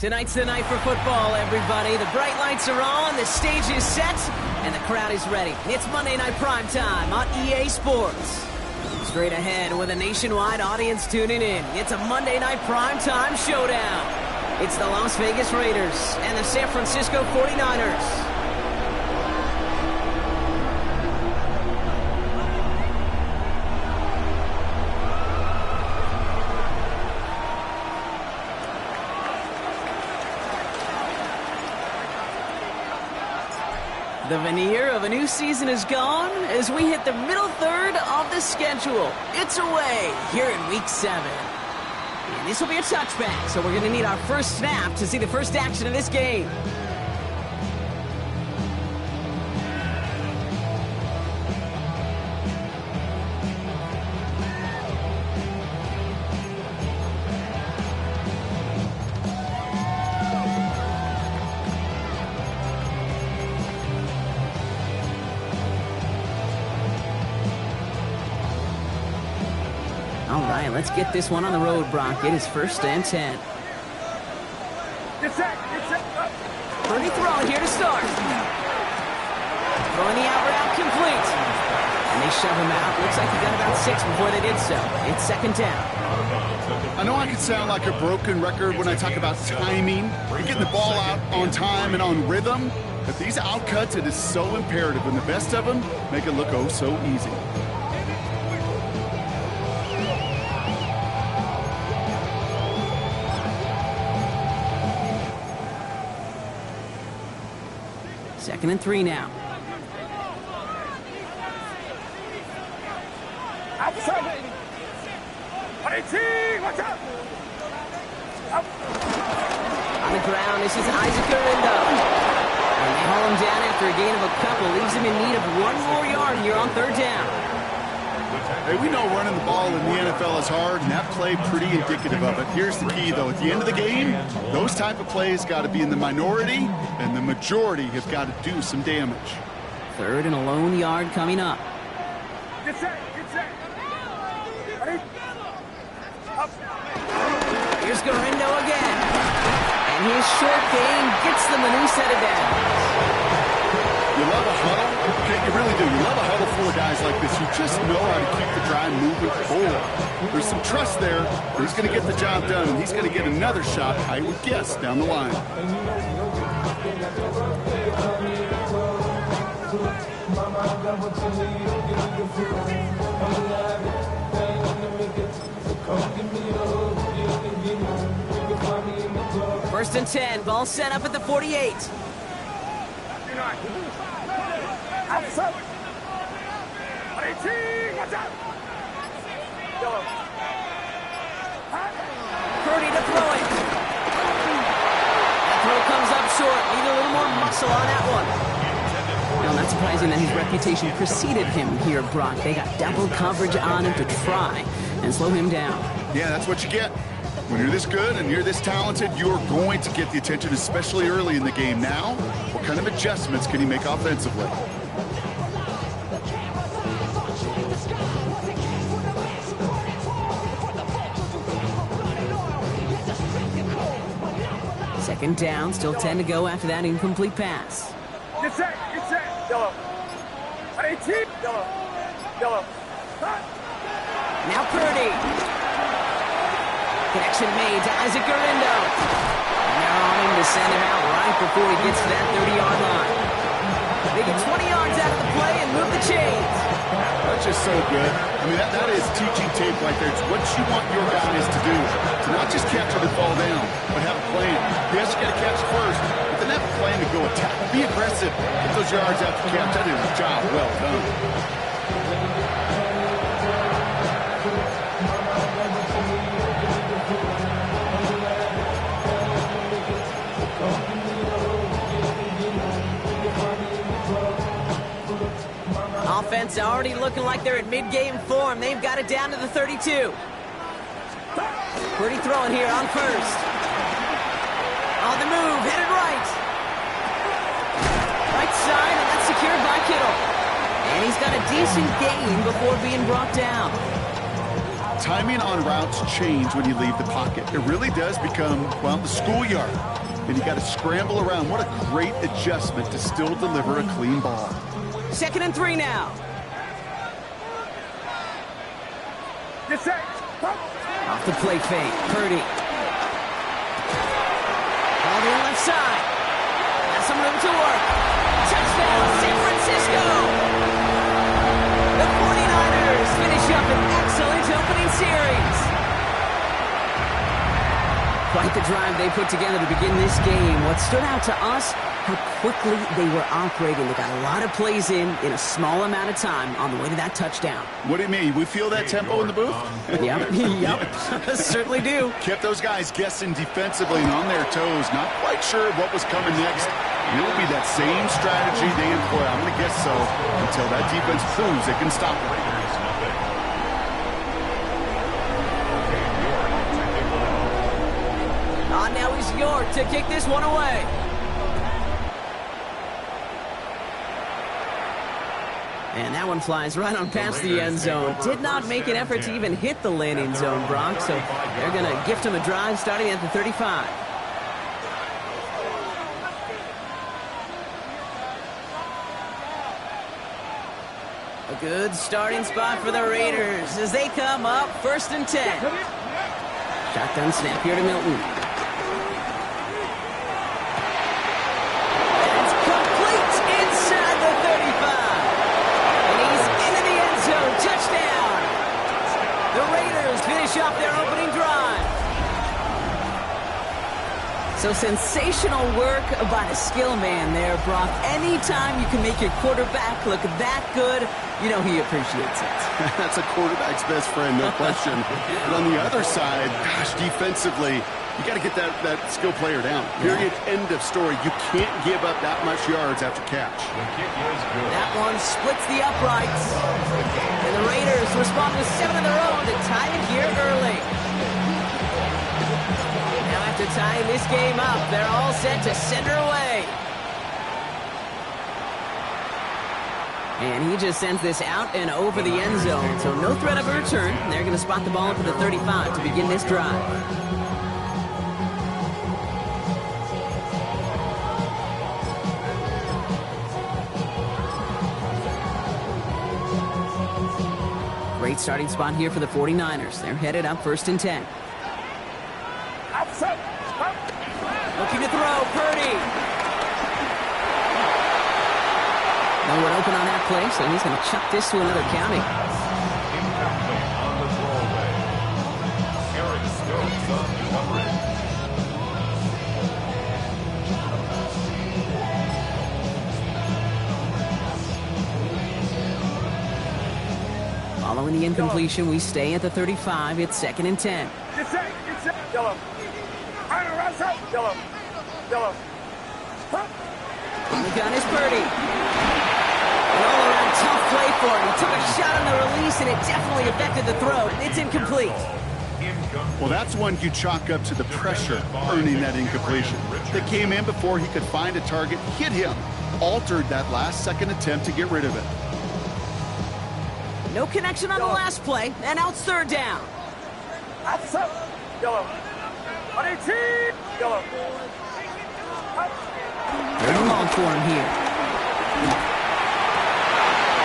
Tonight's the night for football, everybody. The bright lights are on, the stage is set, and the crowd is ready. It's Monday Night Primetime on EA Sports. Straight ahead with a nationwide audience tuning in. It's a Monday Night Primetime showdown. It's the Las Vegas Raiders and the San Francisco 49ers. The veneer of a new season is gone as we hit the middle third of the schedule. It's away here in Week 7. And this will be a touchback, so we're going to need our first snap to see the first action of this game. All right, let's get this one on the road, Brock. It is 1st and 10. Purdy throwing here to start. Throwing the out route complete. And they shove him out. Looks like he got about 6 before they did so. It's 2nd down. I know I can sound like a broken record when I talk about timing and getting the ball out on time and on rhythm, but these outcuts, it is so imperative, and the best of them make it look oh so easy. Second and 3 now. On the ground, this is Isaac Garindo. And they haul him down after a gain of a couple. Leaves him in need of 1 more yard here on 3rd down. Hey, we know running the ball in the NFL is hard, and that play pretty indicative of it. Here's the key, though. At the end of the game, those type of plays got to be in the minority, and the majority have got to do some damage. 3rd and a lone yard coming up. Get set. Here's Garindo again. And his short gain gets them a new set of downs. You love a huddle? Okay, you really do. You love a huddle full of guys like this. You just know how to keep the drive moving forward. There's some trust there. He's going to get the job done, and he's going to get another shot, I would guess, down the line. First and 10. Ball set up at the 48. Purdy to throw it. That throw comes up short. Need a little more muscle on that one. Now, not surprising that his reputation preceded him here, Brock. They got double coverage on him to try and slow him down. Yeah, that's what you get. When you're this good and you're this talented, you're going to get the attention, especially early in the game. Now, what kind of adjustments can he make offensively? Second down, still 10 to go after that incomplete pass. Get set. Yellow. Now Purdy. Connection made to Isaac Garindo. Now on him to send him out right before he gets to that 30-yard line. They get 20 yards out of the play and move the chains. That's just so good. I mean, that is teaching tape right there. It's what you want your guys to do. To not just catch it and fall down, but have a plan. Yes, you got to catch it first, but then have a plan to go attack. Be aggressive. Get those yards out to catch. That is a job well done. Offense already looking like they're at mid-game form. They've got it down to the 32. Purdy throwing here on 1st. On the move, headed right. Right side, and that's secured by Kittle. And he's got a decent gain before being brought down. timing on routes change when you leave the pocket. It really does become, well, the schoolyard. And you got to scramble around. What a great adjustment to still deliver a clean ball. 2nd and 3 now. Get set. Off the play fake. Purdy. Ball to the left side. Has some room to work. Touchdown, San Francisco. The 49ers finish up an excellent opening series. Quite the drive they put together to begin this game. What stood out to us, how quickly they were operating. They got a lot of plays in a small amount of time on the way to that touchdown. What do you mean? We feel that tempo in the booth? Yep, certainly do. Kept those guys guessing defensively and on their toes. Not quite sure what was coming next. And it will be that same strategy they employ. I'm going to guess so until that defense proves it can stop it. Now he's York to kick this one away. And that one flies right on past the end zone. Did not make an effort to even hit the landing zone, Brock. So they're going to gift him a drive starting at the 35. A good starting spot for the Raiders as they come up 1st and 10. Shotgun snap here to Milton. Off their opening drive. So sensational work by the skill man there, Brock. Anytime you can make your quarterback look that good, you know he appreciates it. That's a quarterback's best friend, no question. But on the other side, gosh, defensively, you got to get that skill player down. Period. End of story. You can't give up that much yards after catch. That one splits the uprights. And the Raiders respond with 7 of their own to tie it here early. Now after tying this game up, they're all set to send her away. And he just sends this out and over the end zone. So no threat of a return. They're going to spot the ball to the 35 to begin this drive. Great starting spot here for the 49ers. They're headed up 1st and 10. Looking to throw, Purdy. No one open on that play, so he's going to chuck this to another county. Following the incompletion, we stay at the 35. It's 2nd and 10. Get set. Yellow. Yellow. Yellow. On the gun is Purdy. An all-around tough play for him. He took a shot on the release, and it definitely affected the throw. It's incomplete. Well, that's one you chalk up to the pressure earning that incompletion. That came in before he could find a target, hit him, altered that last-second attempt to get rid of it. No connection on the last play, and now it's 3rd down. Yellow. On 18. Yellow. They're long for him here.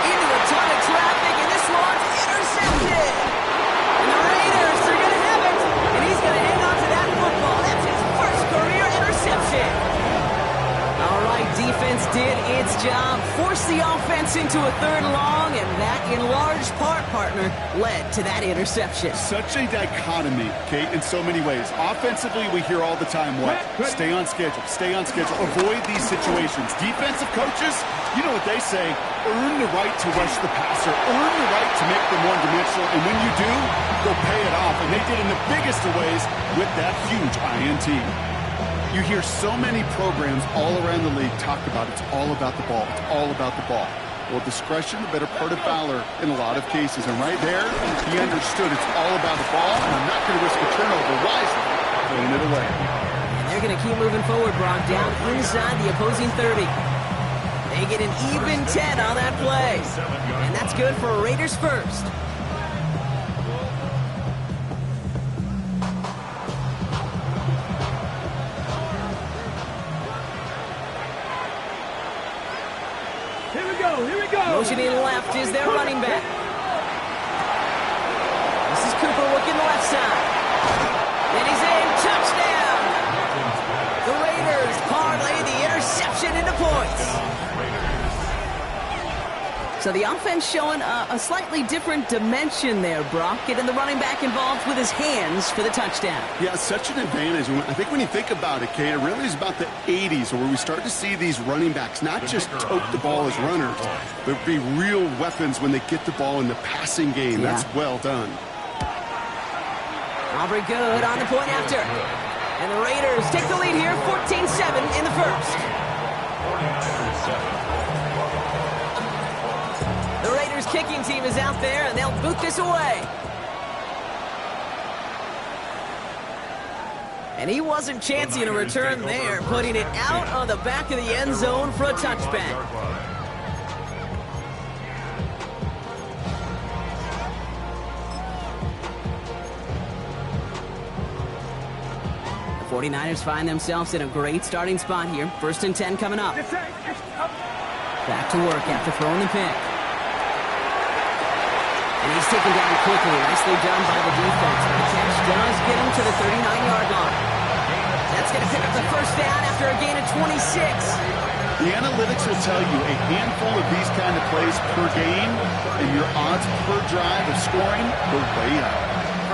Into a ton of traffic, and this one's intercepted. And the Raiders are going to have it, and he's going to hang on to that football. That's his first career interception. All right, defense did its job, forced the offense into a 3rd and long, and that, in large part, partner, led to that interception. Such a dichotomy, Kate, in so many ways. Offensively, we hear all the time, what? Stay on schedule, avoid these situations. Defensive coaches, you know what they say, earn the right to rush the passer, earn the right to make them one-dimensional, and when you do, they'll pay it off. And they did in the biggest of ways with that huge INT. You hear so many programs all around the league talk about it's all about the ball. It's all about the ball. Well, discretion, the better part of valor in a lot of cases. And right there, he understood it's all about the ball, and I'm not going to risk a turnover wisely, throwing it away. And they're going to keep moving forward, Brock, down inside the opposing 30. They get an even 10 on that play. And that's good for Raiders first. Here we go. Here we go. Motioning left is their running back. This is Cooper working the left side. And he's in. Touchdown. The Raiders parlay the interception into points. So the offense showing a slightly different dimension there, Brock. Getting the running back involved with his hands for the touchdown. Yeah, such an advantage. I think when you think about it, Kate, it really is about the 80s where we start to see these running backs not just tote the ball as runners, but be real weapons when they get the ball in the passing game. Yeah. That's well done. Aubrey good on the point after. And the Raiders take the lead here, 14-7 in the first. The Raiders kicking team is out there, and they'll boot this away. And he wasn't chancing a return there, putting it out on the back of the end zone for a touchback. The 49ers find themselves in a great starting spot here. 1st and 10 coming up. Back to work after throwing the pick. And he's taken down quickly. Nicely done by the defense. The catch does get him to the 39-yard line. That's going to pick up the first down after a gain of 26. The analytics will tell you a handful of these kind of plays per game, and your odds per drive of scoring go way up.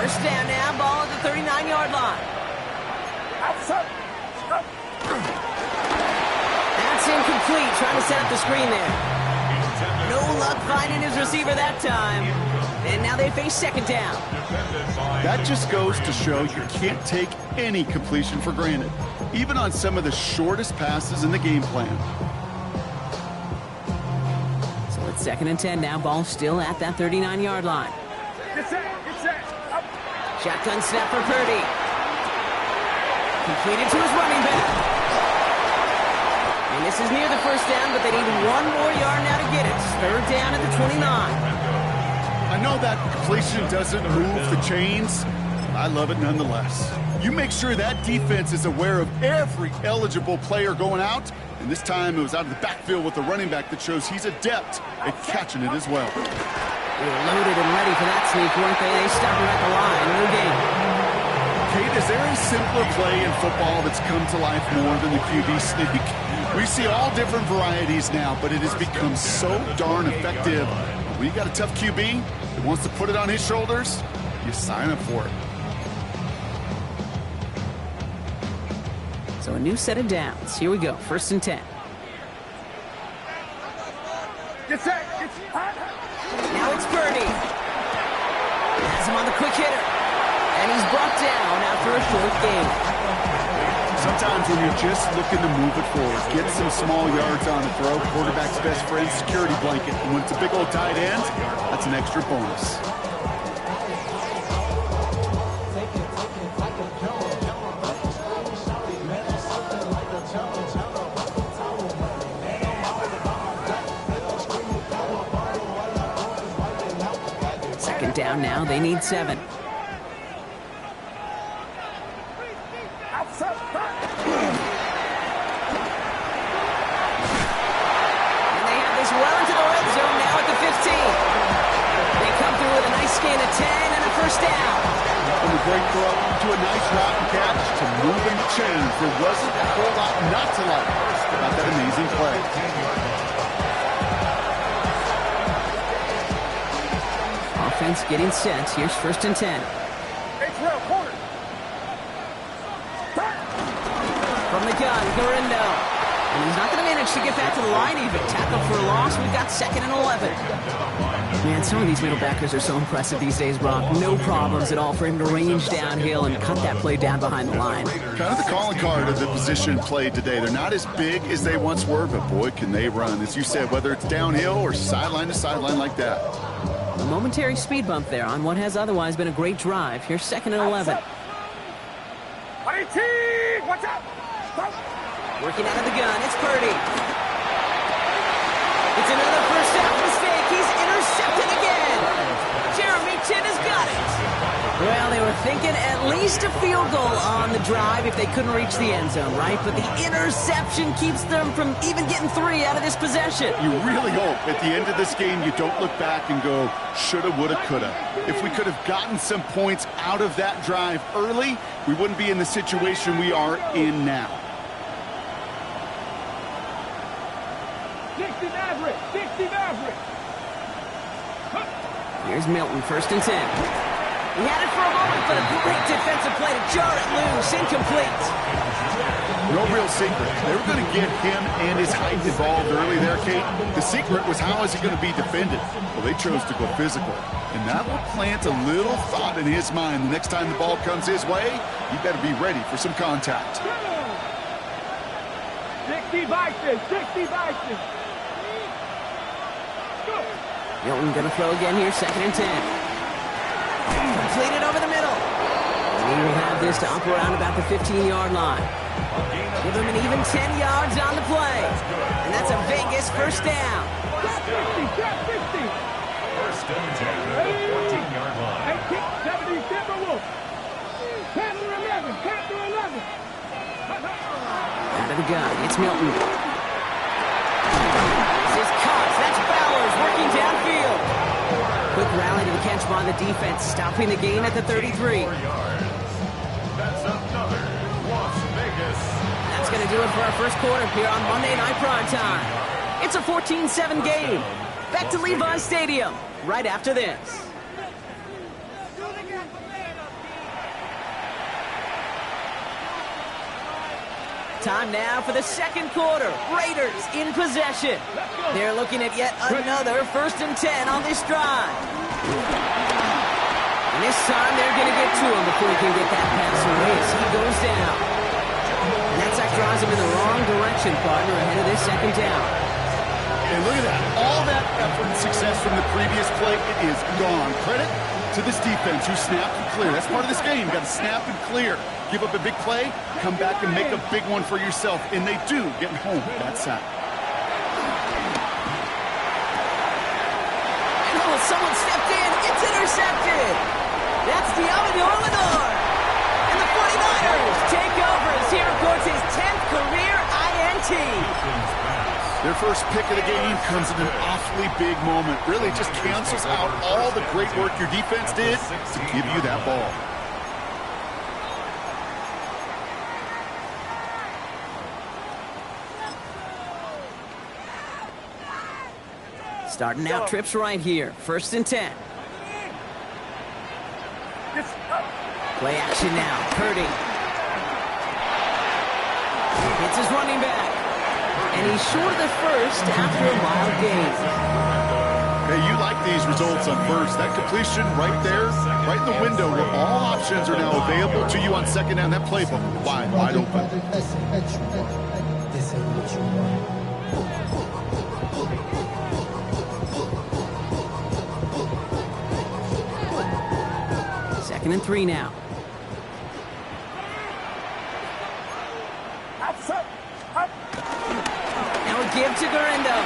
First down now, ball at the 39-yard line. That's incomplete, trying to set up the screen there. No luck finding his receiver that time. And now they face second down. That just goes to show you can't take any completion for granted, even on some of the shortest passes in the game plan. So it's 2nd and 10 now, ball still at that 39-yard line. Shotgun snap for Purdy. Completed to his running back. And this is near the first down, but they need one more yard now to get it. 3rd down at the 29. I know that completion doesn't move the chains. I love it nonetheless. You make sure that defense is aware of every eligible player going out, and this time it was out of the backfield with the running back that shows he's adept at catching it as well. They were loaded and ready for that sneak, weren't they? They stopped him at the line. No gain. Kate, is there a simpler play in football that's come to life more than the QB sneak? We see all different varieties now, but it has become so darn effective. When you got a tough QB that wants to put it on his shoulders, you sign up for it. So a new set of downs. Here we go. 1st and 10. Now it's Purdy. Has him on the quick hitter. And he's brought down after a short gain. Sometimes when you're just looking to move it forward, get some small yards on the throw, quarterback's best friend, security blanket. And when it's a big old tight end, that's an extra bonus. Second down now. They need 7. Great throw to a nice route and catch to move in the chains. There wasn't a whole lot not to like about that amazing play. Offense getting set. Here's 1st and 10. From the gun, Garindo. And he's not going to manage to get back to the line even. Tackle for a loss. We've got 2nd and 11. Man, some of these middle backers are so impressive these days, Brock. No problems at all for him to range downhill and cut that play down behind the line. Kind of the calling card of the position played today. They're not as big as they once were, but boy, can they run. As you said, whether it's downhill or sideline to sideline like that. A momentary speed bump there on what has otherwise been a great drive. Here's 2nd and 11. Watch out! Working out of the gun, it's Purdy. It's another first down mistake. He's intercepted again. Jeremy Chin has got it. Well, they were thinking at least a field goal on the drive if they couldn't reach the end zone, right? But the interception keeps them from even getting 3 out of this possession. You really hope at the end of this game you don't look back and go, shoulda, woulda, coulda. If we could have gotten some points out of that drive early, we wouldn't be in the situation we are in now. 60 Maverick! 60 Maverick! Here's Milton, 1st and 10. He had it for a moment, but a great defensive play to jar it loose. Incomplete. No real secret. They were going to get him and his height involved early there, Kate. The secret was how is he going to be defended? Well, they chose to go physical. And that will plant a little thought in his mind. The next time the ball comes his way, he better be ready for some contact. 60 Vikings! 60 Vikings! Milton going to throw again here, 2nd and 10. Completed over the middle. And he will have this to up around about the 15-yard line. Give him an even 10 yards on the play. And that's a Vegas 1st down. 50! 1st and 10 at the 14-yard line. 1870 Timberwolves! Panther 11! Panther 11! Out of the gun, it's Milton. This is Cox, that's Bowers working downfield. Quick rally to the catch by the defense, stopping the gain at the 33. That's another Las Vegas. That's going to do it for our first quarter here on Monday Night Primetime. It's a 14-7 game. Back to Levi's Stadium right after this. Time now for the second quarter. Raiders in possession. They're looking at yet another 1st and 10 on this drive. And this time they're going to get to him before he can get that pass away as he goes down. And that sack drives him in the wrong direction, partner, ahead of this 2nd down. And look at that. All that effort and success from the previous play, it is gone. Credit to this defense who snapped and clear. That's part of this game. Got to snap and clear. Give up a big play, come back and make a big one for yourself. And they do, getting home with that sack. And oh, someone stepped in. It's intercepted. That's Diamador Lenore. And the 49ers take over as he records his 10th career INT. Their first pick of the game comes at an awfully big moment. Really just cancels out all the great work your defense did to give you that ball. Starting out trips right here. 1st and 10. Play action now. Purdy. Hits his running back. And he's short of the first after a wild game. Hey, you like these results on first. That completion right there, right in the window where all options are now available to you on 2nd down. That playbook wide open. Second and 3 now. Now a give to Garendo.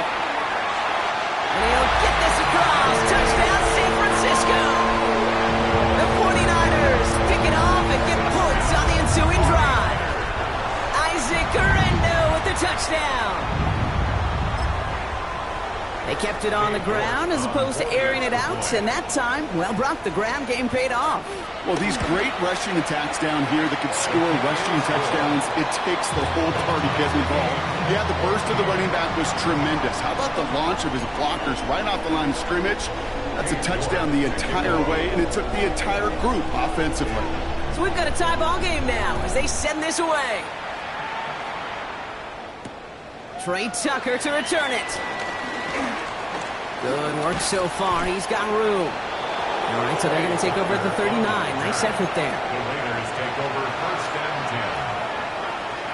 And he'll get this across. Touchdown, San Francisco. The 49ers pick it off and get points on the ensuing drive. Isaac Garendo with the touchdown. They kept it on the ground as opposed to airing it out, and that time, well, Brock, the ground game paid off. Well, these great rushing attacks down here that could score rushing touchdowns, it takes the whole party getting involved. Yeah, the burst of the running back was tremendous. How about the launch of his blockers right off the line of scrimmage? That's a touchdown the entire way, and it took the entire group offensively. So we've got a tie ball game now as they send this away. Trey Tucker to return it. Good work so far. He's got room. All right, so they're going to take over at the 39. Nice effort there. The Raiders take over 1st and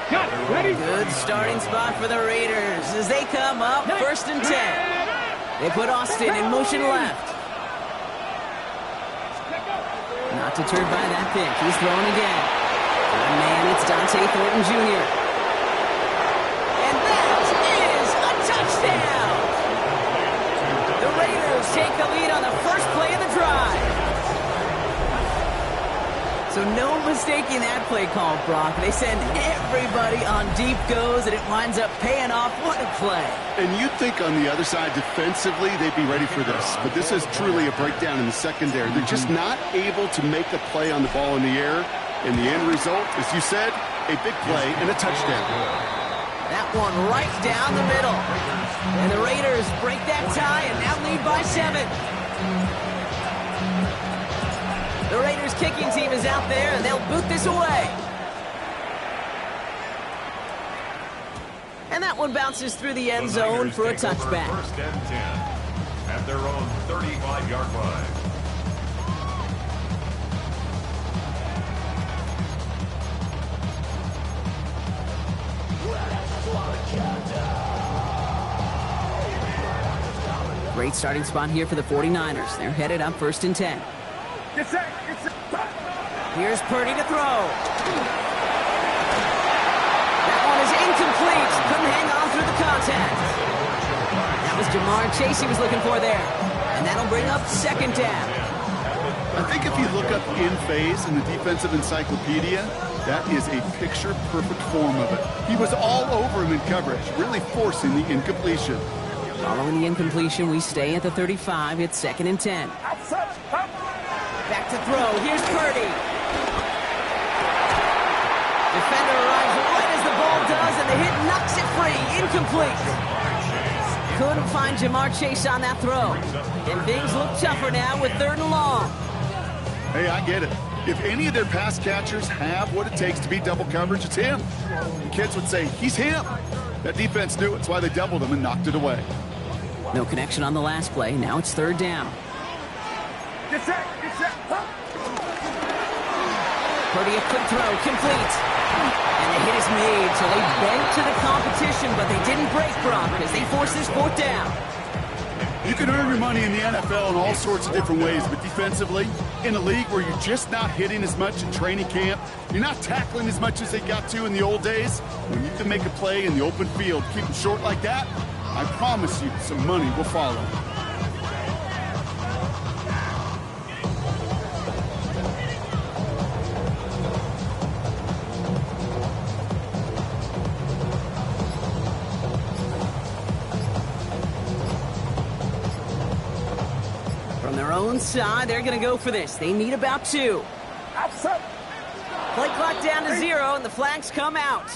10. Got it. Ready? Good starting spot for the Raiders as they come up 1st and 10. They put Austin in motion left. Not deterred by that pick. He's throwing again. One man, it's Dante Thornton Jr. And that is a touchdown. The Raiders take the lead on the first play of the drive. So no mistaking that play call, Brock. They send everybody on deep goes, and it winds up paying off. What a play. And you'd think on the other side, defensively, they'd be ready for this. But this is truly a breakdown in the secondary. They're just not able to make a play on the ball in the air. And the end result, as you said, a big play and a touchdown. That one right down the middle. And the Raiders break that tie and now lead by 7. The Raiders kicking team is out there, and they'll boot this away. And that one bounces through the end zone for a touchback. First and 10 at their own 35-yard line. Great starting spot here for the 49ers. They're headed up 1st and 10. Here's Purdy to throw. That one is incomplete. Couldn't hang on through the contact. That was Jamar Chase he was looking for there. And that'll bring up 2nd down. I think if you look up in phase in the defensive encyclopedia, that is a picture-perfect form of it. He was all over him in coverage, really forcing the incompletion. Following the incompletion, we stay at the 35. It's 2nd and 10. Back to throw. Here's Purdy. Defender arrives right as the ball does, and the hit knocks it free. Incomplete. Couldn't find Jamar Chase on that throw. And things look tougher now with 3rd and long. Hey, I get it. If any of their pass catchers have what it takes to beat double coverage, it's him. And kids would say, he's him. That defense knew it. That's why they doubled him and knocked it away. No connection on the last play. Now it's 3rd down. Purdy, a quick throw, complete. And the hit is made, so they bent to the competition, but they didn't break, Brock, as they force this 4th down. You can earn your money in the NFL in all sorts of different ways, but defensively, in a league where you're just not hitting as much in training camp, you're not tackling as much as they got to in the old days, when you can make a play in the open field, keep it short like that, I promise you some money will follow. From their own side, they're going to go for this. They need about 2. Play clock down to 0, and the flags come out.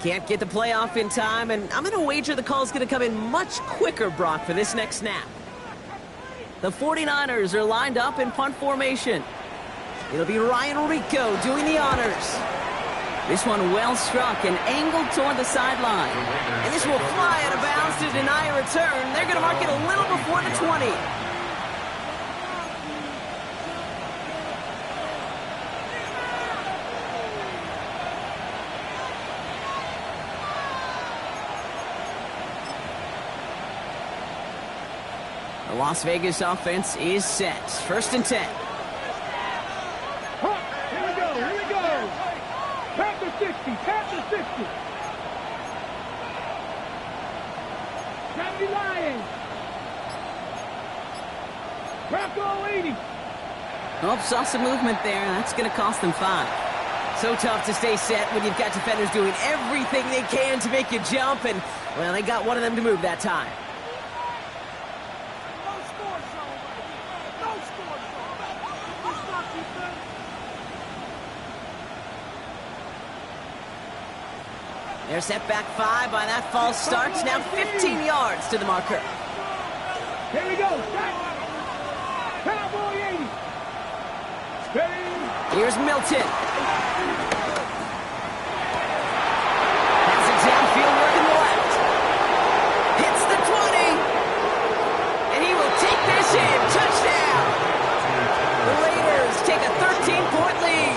Can't get the play off in time, and I'm going to wager the call's going to come in much quicker, Brock, for this next snap. The 49ers are lined up in punt formation. It'll be Ryan Rico doing the honors. This one well struck and angled toward the sideline. And this will fly out of bounds to deny a return. They're going to mark it a little before the 20. The Las Vegas offense is set. 1st and 10. Here we go. Panther 60. County Lions. Bronco 80. Oh, saw some movement there. That's going to cost them 5. So tough to stay set when you've got defenders doing everything they can to make you jump, and, well, they got one of them to move that time. They're set back 5 by that false start. Now 15 yards to the marker. Here we go. Cowboy 80. Steady. Here's Milton. Has it downfield working left. Hits the 20. And he will take this in. Touchdown. The Raiders take a 13-point lead.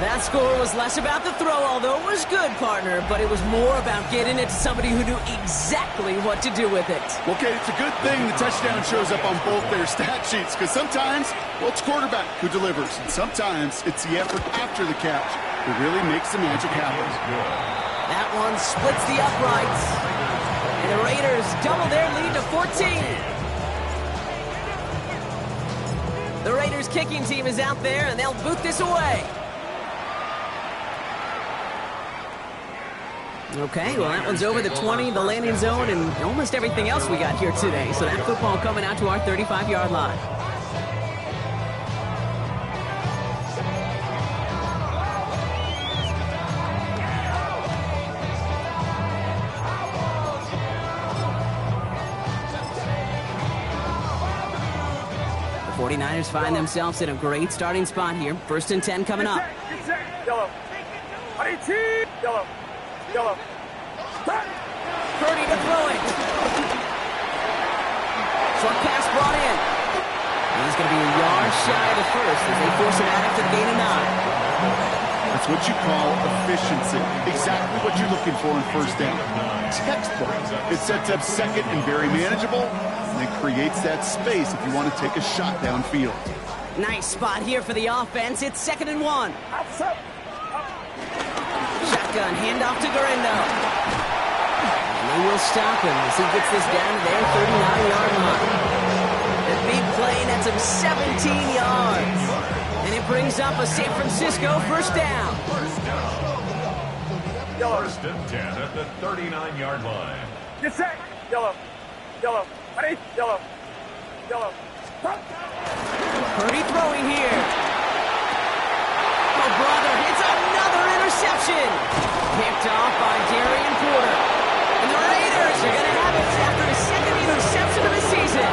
That score was less about the throw, although it was good, partner, but it was more about getting it to somebody who knew exactly what to do with it. Okay, it's a good thing the touchdown shows up on both their stat sheets, because sometimes, well, it's quarterback who delivers, and sometimes it's the effort after the catch that really makes the magic happen. That one splits the uprights, and the Raiders double their lead to 14. The Raiders kicking team is out there, and they'll boot this away. Okay, well, that one's over the 20, the landing zone, and almost everything else we got here today. So that football coming out to our 35-yard line. The 49ers find themselves in a great starting spot here. 1st and 10 coming up. Yellow. Yellow. Yellow. Purdy to throw it. Short pass brought in. He's going to be a yard shy of the first as they force it out after the gain of 9. That's what you call efficiency. Exactly what you're looking for in 1st down. Textbook. It sets up 2nd and very manageable, and it creates that space if you want to take a shot downfield. Nice spot here for the offense. It's 2nd and 1. Shotgun handoff to Garindo. And they will stop him as he gets this down to their 39-yard line. A big play nets him 17 yards. And it brings up a San Francisco 1st down. 1st and 10 at the 39-yard line. Get set. Yellow. Yellow. Ready? Yellow. Yellow. Purdy throwing here. Oh, brother, it's another interception. Picked off by Darian Porter. And the Raiders are going to have it after his 2nd interception of the season.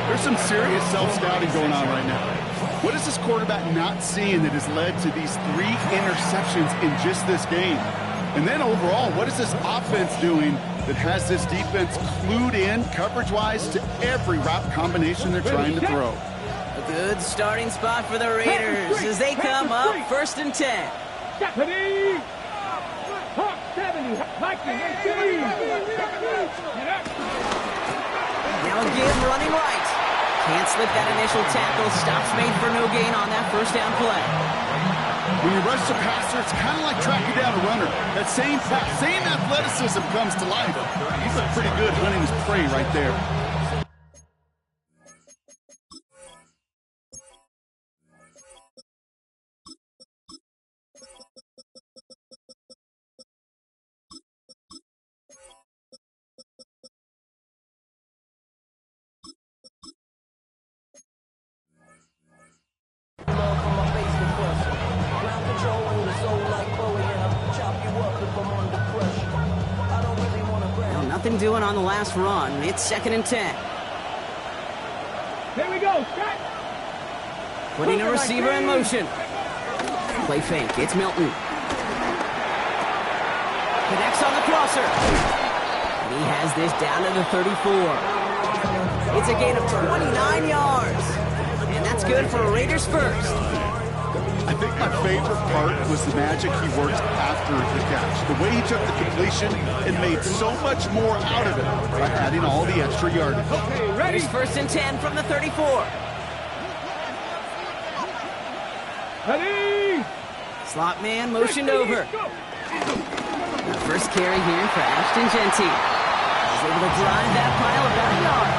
There's some serious self-scouting going on right now. What is this quarterback not seeing that has led to these 3 interceptions in just this game? And then overall, what is this offense doing that has this defense clued in coverage-wise to every route combination they're trying to throw? A good starting spot for the Raiders as they come up 1st and 10. Ready? Hawk 70. Viking 18. Now again, running right. Can't slip that initial tackle. Stops made for no gain on that 1st down play. When you rush the passer, it's kind of like tracking down a runner. That same athleticism comes to life. He's looked pretty good hunting his prey right there. Nothing doing on the last run. It's 2nd and 10. Here we go. Scott. Putting a receiver in motion. Play fake. It's Milton. Connects on the crosser. And he has this down to the 34. It's a gain of 29 yards. And that's good for a Raiders 1st. I think my favorite part was the magic he worked after the catch. The way he took the completion and made so much more out of it by adding all the extra yardage. Okay, ready? Here's 1st and 10 from the 34. Ready? Slot man motioned over. The first carry here for Ashton Genty. He's able to drive that pile about a yard.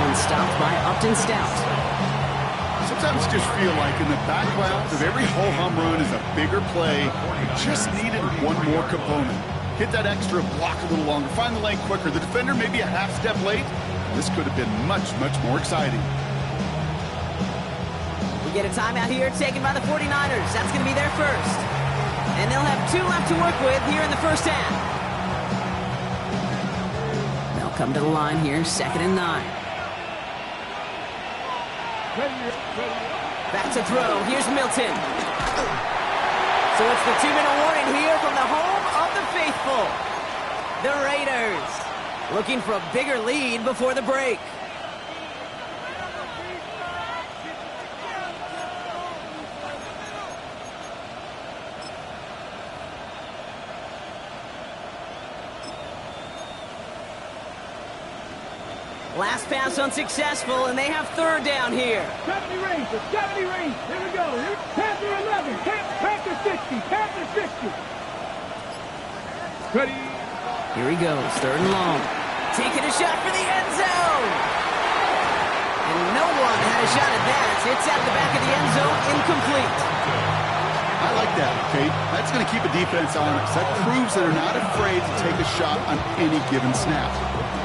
And stopped by Upton Stout. Sometimes just feel like in the background of every ho-hum run is a bigger play. It just needed one more component. Hit that extra block a little longer. Find the lane quicker. The defender may be a half step late. This could have been much, much more exciting. We get a timeout here taken by the 49ers. That's going to be their 1st. And they'll have 2 left to work with here in the 1st half. They'll come to the line here, 2nd and 9. Back to throw. Here's Milton. So it's the 2-minute warning here from the home of the faithful. The Raiders looking for a bigger lead before the break. Last pass unsuccessful, and they have 3rd down here. 70 range, 70 range. Here we go. Panther 11, Panther 60, Panther 60. Ready? Here he goes, 3rd and long. Taking a shot for the end zone. No one had a shot at that. It's at the back of the end zone, incomplete. I like that, Kate. That's going to keep a defense honest. That proves that they're not afraid to take a shot on any given snap.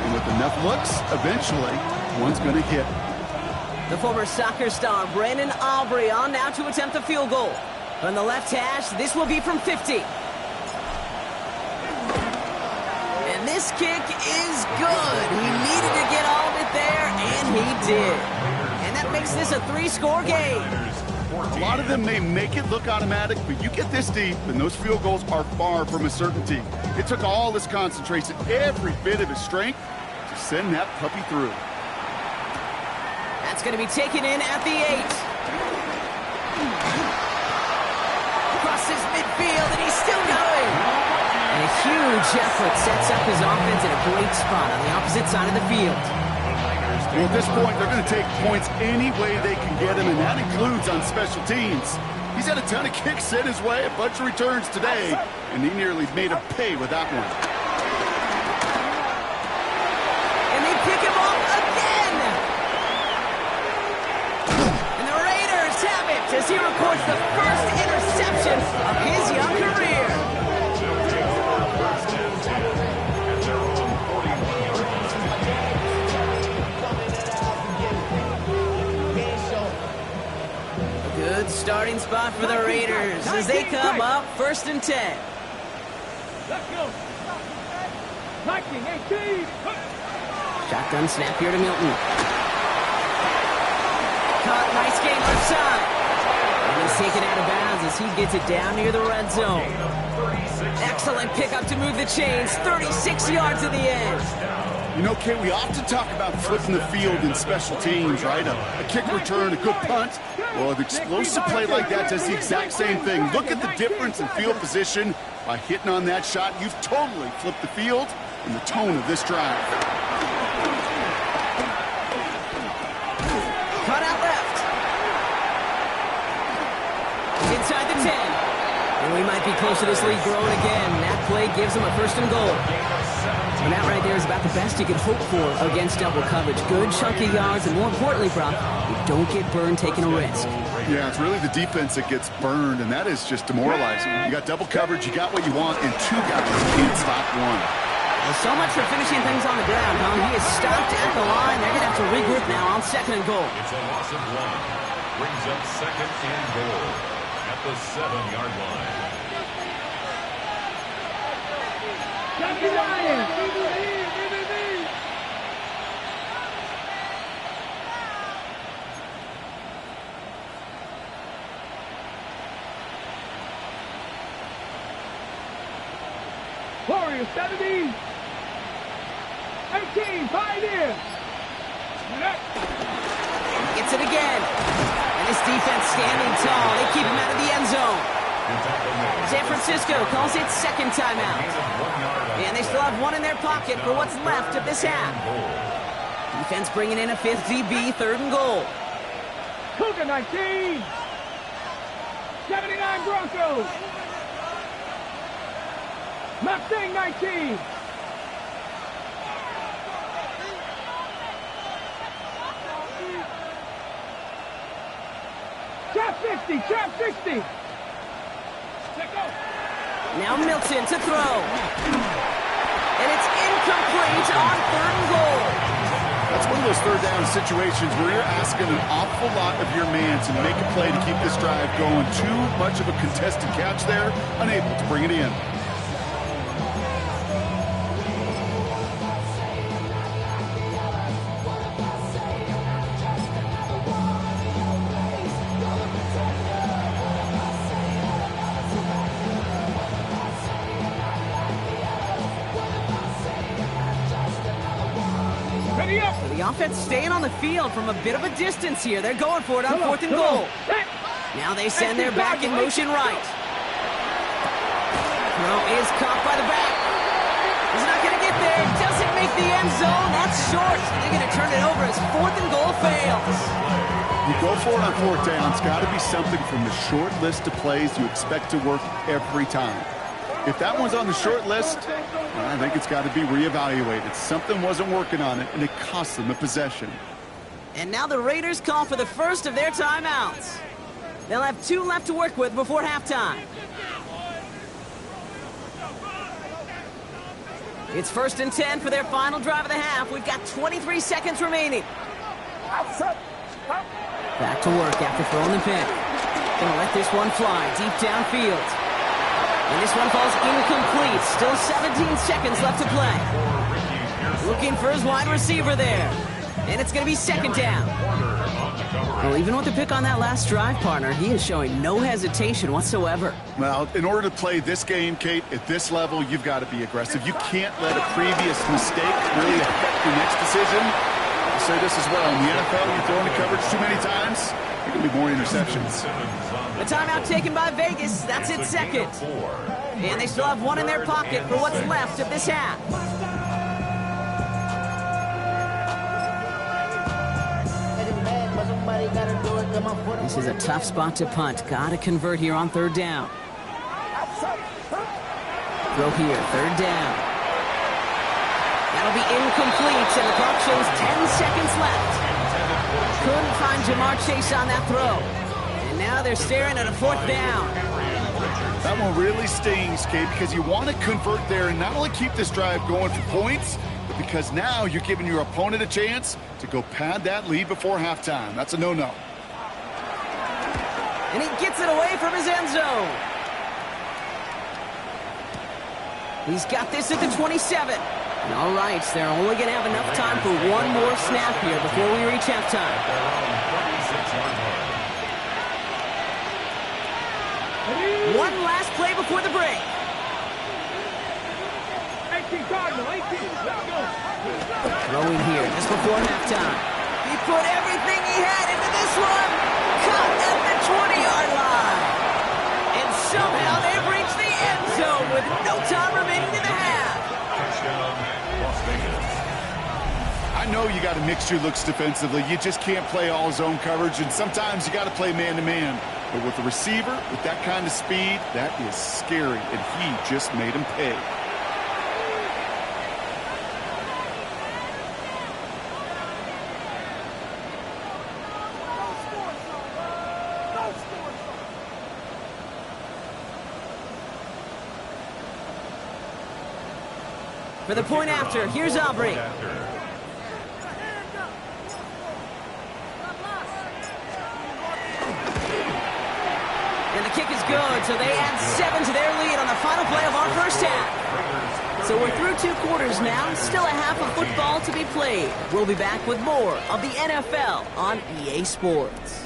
And with enough looks, eventually, one's going to hit. The former soccer star, Brandon Aubrey, on now to attempt a field goal. From the left hash, this will be from 50. And this kick is good. He needed to get all of it there, and he did. And that makes this a 3-score game. A lot of them may make it look automatic, but you get this deep, and those field goals are far from a certainty. It took all his concentration, every bit of his strength, to send that puppy through. That's going to be taken in at the 8. Crosses midfield, and he's still going. And a huge effort sets up his offense in a great spot on the opposite side of the field. Well, at this point, they're going to take points any way they can get him, and that includes on special teams. He's had a ton of kicks sent his way, a bunch of returns today, and he nearly made him pay with that one. And they pick him off again! And the Raiders have it as he records the first interception of his young career. Good starting spot for the Raiders as they come up 1st and 10. Let's go. 19, 18. Shotgun snap here to Milton. Caught, nice game left side. And he's taken out of bounds as he gets it down near the red zone. Excellent pickup to move the chains. 36 yards at the end. You know, Kate, we often talk about flipping the field in special teams, right? A kick return, a good punt. Well, an explosive play like that does the exact same thing. Look at the difference in field position. By hitting on that shot, you've totally flipped the field and the tone of this drive. Cut out left. Inside the 10. And we might be close to this lead growing again. That play gives them a 1st and goal. And that right there is about the best you can hope for against double coverage. Good chunky yards, and more importantly, Brock, you don't get burned taking a risk. Yeah, it's really the defense that gets burned, and that is just demoralizing. You got double coverage, you got what you want, and 2 guys can't stop one. Well, so much for finishing things on the ground, huh? He is stopped at the line. They're going to have to regroup now on 2nd and goal. It's a loss of 1. Brings up 2nd and goal at the 7-yard line. Warriors 70. 18, Pioneers. Gets it again. And this defense standing tall. They keep him out of the end zone. San Francisco calls it 2nd timeout. And they still have 1 in their pocket for what's left of this half. Defense bringing in a 5th DB, 3rd and goal. Cougar 19. 79 Broncos. Mustang 19. Trap 60, trap 60. Now Milton to throw. And it's incomplete on 3rd and goal. That's one of those 3rd down situations where you're asking an awful lot of your man to make a play to keep this drive going. Too much of a contested catch there, unable to bring it in. The offense staying on the field from a bit of a distance here. They're going for it on 4th and goal. Now they send their back in motion right. Throw is caught by the back. He's not going to get there. Doesn't make the end zone. That's short. They're going to turn it over as 4th and goal fails. You go for it on 4th down. It's got to be something from the short list of plays you expect to work every time. If that one's on the short list, well, I think it's got to be reevaluated. Something wasn't working on it, and it cost them a possession. And now the Raiders call for the first of their timeouts. They'll have 2 left to work with before halftime. It's 1st and 10 for their final drive of the half. We've got 23 seconds remaining. Back to work after throwing the pick. Gonna let this one fly deep downfield. And this one falls incomplete. Still 17 seconds left to play. Looking for his wide receiver there. And it's going to be 2nd down. Well, even with the pick on that last drive, partner, he is showing no hesitation whatsoever. Well, in order to play this game, Kate, at this level, you've got to be aggressive. You can't let a previous mistake really affect your next decision. I'll say this as well. In the NFL, you're throwing the coverage too many times, there can be more interceptions. The timeout taken by Vegas. That's its 2nd. And they still have 1 in their pocket for what's left of this half. This is a tough spot to punt. Gotta convert here on 3rd down. Throw here, 3rd down. That'll be incomplete, and the clock shows 10 seconds left. Couldn't find Jamar Chase on that throw. And now they're staring at a 4th down. That one really stings, Kate, because you want to convert there and not only keep this drive going for points, but because now you're giving your opponent a chance to go pad that lead before halftime. That's a no-no. And he gets it away from his end zone. He's got this at the 27. All right, so they're only going to have enough time for 1 more snap here before we reach halftime. One last play before the break. 18 Cardinal, 18. Let's go. Throwing here just before halftime. He put everything he had into this one. Caught at the 20-yard line. And somehow they've reached the end zone with no time remaining in the half. I know you got to mix your looks defensively. You just can't play all zone coverage, and sometimes you got to play man-to-man. But with a receiver, with that kind of speed, that is scary, and he just made him pay. For the point after, here's Aubrey. And the kick is good, so they add 7 to their lead on the final play of our first half. So we're through 2 quarters now, still a half of football to be played. We'll be back with more of the NFL on EA Sports.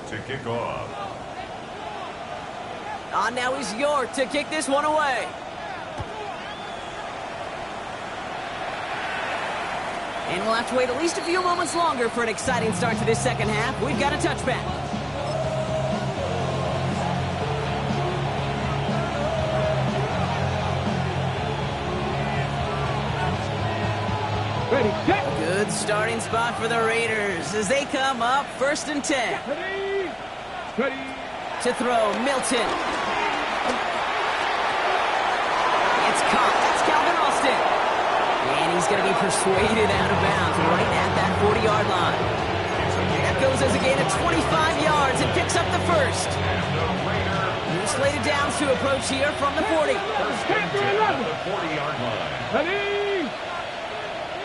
To kick off. Now is York to kick this one away. And we'll have to wait at least a few moments longer for an exciting start to this second half. We've got a touchback. Ready, set. Good starting spot for the Raiders as they come up 1st and 10. Ready, ready. To throw, Milton. It's caught. That's Calvin Austin. And he's going to be persuaded out of bounds right at that 40-yard line. That goes as a gain of 25 yards and picks up the first. New slated downs to approach here from the 40. Panther 11. The 40-yard line. Ready.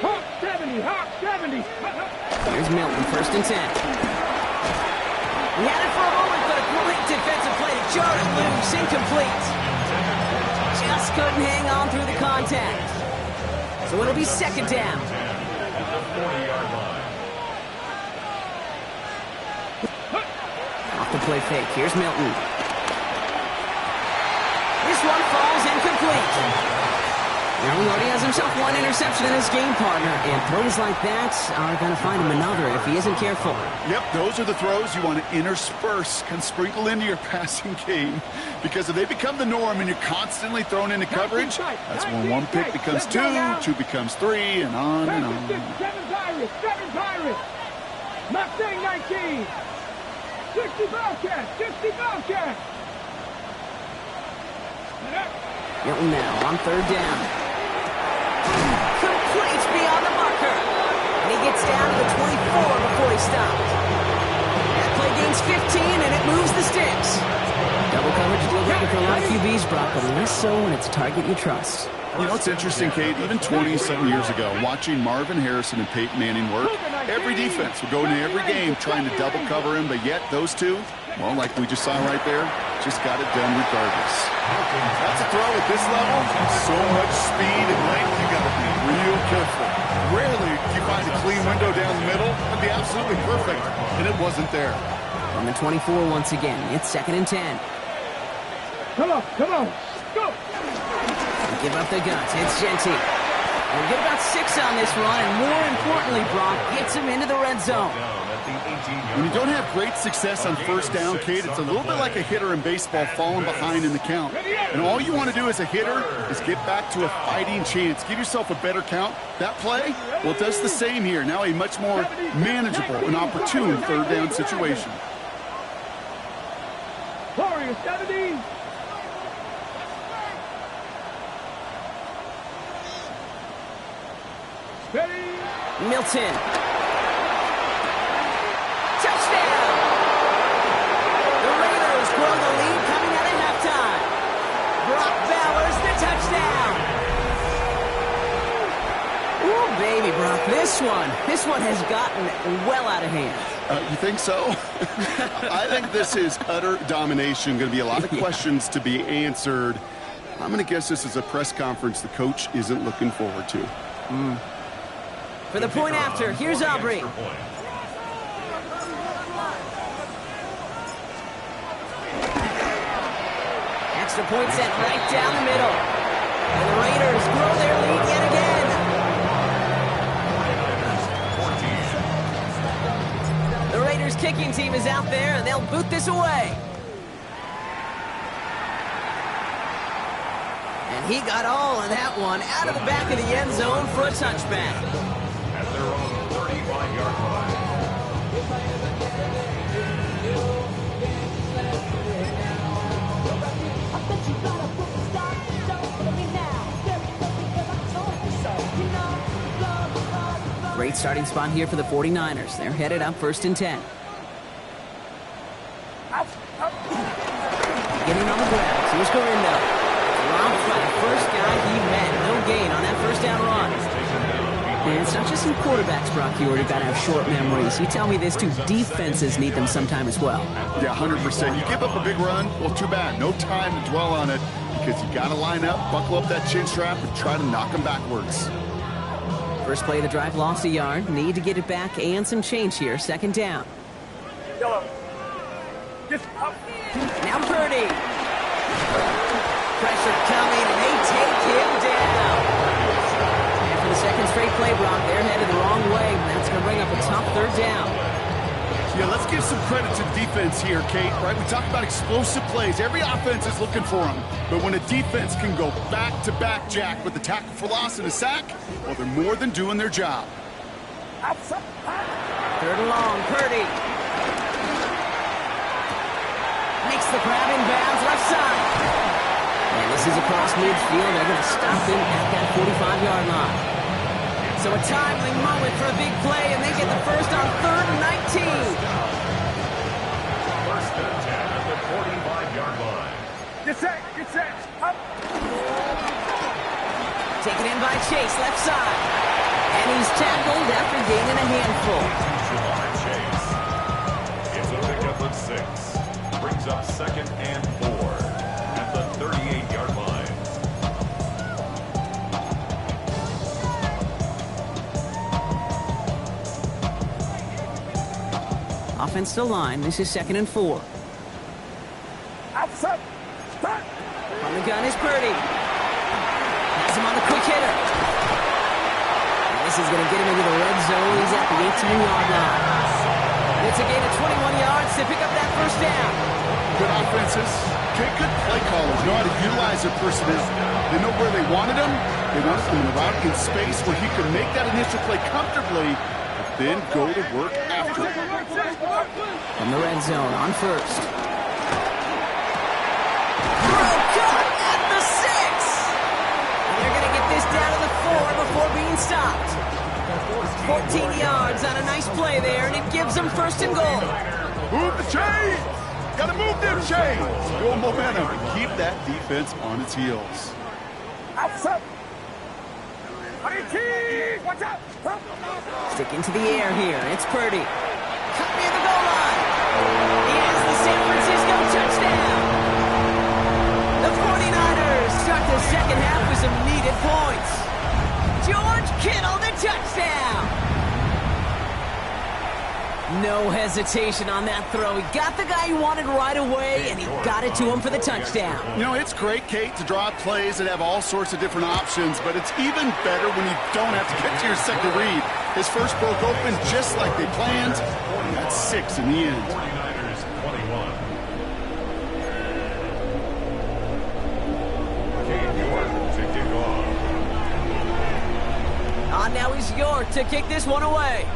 Hawk 70, Hawk 70. Here's Milton, 1st and 10. He had it for a moment, but a great defensive play to jar it loose, incomplete. Just couldn't hang on through the contact. So it'll be 2nd down. At the 40-yard line. Off the play fake, here's Milton. This one falls incomplete. Now he already has himself one interception in his game, partner, and throws like that are going to find him another if he isn't careful. Yep, those are the throws you want to intersperse, can sprinkle into your passing game, because if they become the norm and you're constantly thrown into coverage, that's when one pick becomes two, two becomes three, and on and on. 7 Pirates. Mustang 19. 60 Bobcats. 60 Bobcats. Hilton now on third down. Completes beyond the marker. And he gets down to the 24 before he stops. That play gains 15, and it moves the sticks. Double coverage deal breaker for a lot of QBs, Brock, but less so when it's a target you trust. You know, it's interesting, Kate, even 20-something years ago, watching Marvin Harrison and Peyton Manning work, every defense would go into every game trying to double cover him, but yet those two, well, like we just saw right there, just got it done regardless. That's a throw at this level. So much speed and length, you got to be real careful. Rarely do you find a clean window down the middle. It'd be absolutely perfect, and it wasn't there. On the 24 once again, it's 2nd and 10. Come on, go! Give up the guns. It's Genty. We'll get about 6 on this run, and more importantly, Brock gets him into the red zone. When you don't have great success on first down, Kate, it's a little bit like a hitter in baseball falling behind in the count. And all you want to do as a hitter is get back to a fighting chance. Give yourself a better count. That play, well, it does the same here. Now a much more manageable and opportune third down situation. Warriors 70. Milton. Touchdown! The Raiders grow the lead coming out at halftime. Brock Bowers the touchdown. Ooh, baby, Brock, this one has gotten well out of hand. You think so? I think this is utter domination. Going to be a lot of questions to be answered. I'm going to guess this is a press conference the coach isn't looking forward to. For the point after, here's Aubrey. Extra point set right down the middle. And the Raiders grow their lead yet again. The Raiders kicking team is out there, and they'll boot this away. And he got all of that one out of the back of the end zone for a touchback. At their own 35-yard line. Great starting spot here for the 49ers. They're headed up 1st and 10. Getting on the ground. Here's Gorindo. Dropped by the first guy he met. No gain on that first down run. And it's not just some quarterbacks, Brock, you already got to have short memories. You tell me this too, defenses need them sometime as well. Yeah, 100%. You give up a big run, well, too bad. No time to dwell on it because you got to line up, buckle up that chin strap, and try to knock them backwards. First play of the drive lost a yard. Need to get it back and some change here. 2nd down. Now Purdy. Pressure coming, and they take him down. And for the second straight play, Brock, they're headed the wrong way. That's going to bring up a tough 3rd down. Yeah, let's give some credit to the defense here, Kate, right? We talk about explosive plays. Every offense is looking for them. But when a defense can go back-to-back, Jack, with a tackle for loss and a sack, well, they're more than doing their job. 3rd and long, Purdy. Makes the grab in bounds, left side. And this is across midfield. They're going to stop him at that 45-yard line. So a timely moment for a big play, and they get the first on 3rd and 19. 1st and 10 at the 45-yard line. Get set. Up. Taken in by Chase, left side. And he's tackled after gaining a handful. Chase. It's a pickup of 6. Brings up 2nd and 4 at the 38-yard line. Offensive line. This is 2nd and 4. Outside. On the gun is Purdy. Has has him on the quick hitter. And this is going to get him into the red zone. He's at the 18-yard line. It's a gain of 21 yards to pick up that first down. Good offenses. Okay, good play callers know how to utilize their personnel. They know where they wanted him. They wanted him in a route in space where he could make that initial play comfortably, but then go to work after it. From the red zone on first. Throw caught at the 6. And they're going to get this down to the 4 before being stopped. 14 yards on a nice play there, and it gives them first and goal. Move the chains! Gotta move them chains! Build momentum and keep that defense on its heels. Sticking to the air here. It's Purdy. Cut near the goal line. He has the San Francisco touchdown. The 49ers start the second half with some needed points. George Kittle, the touchdown. No hesitation on that throw. He got the guy he wanted right away, and he got it to him for the touchdown. You know, it's great, Kate, to draw up plays that have all sorts of different options, but it's even better when you don't have to get to your second read. His first broke open just like they planned, and that's 6 in the end. 49ers 21. Cade York to kick off. Now he's York to kick this one away.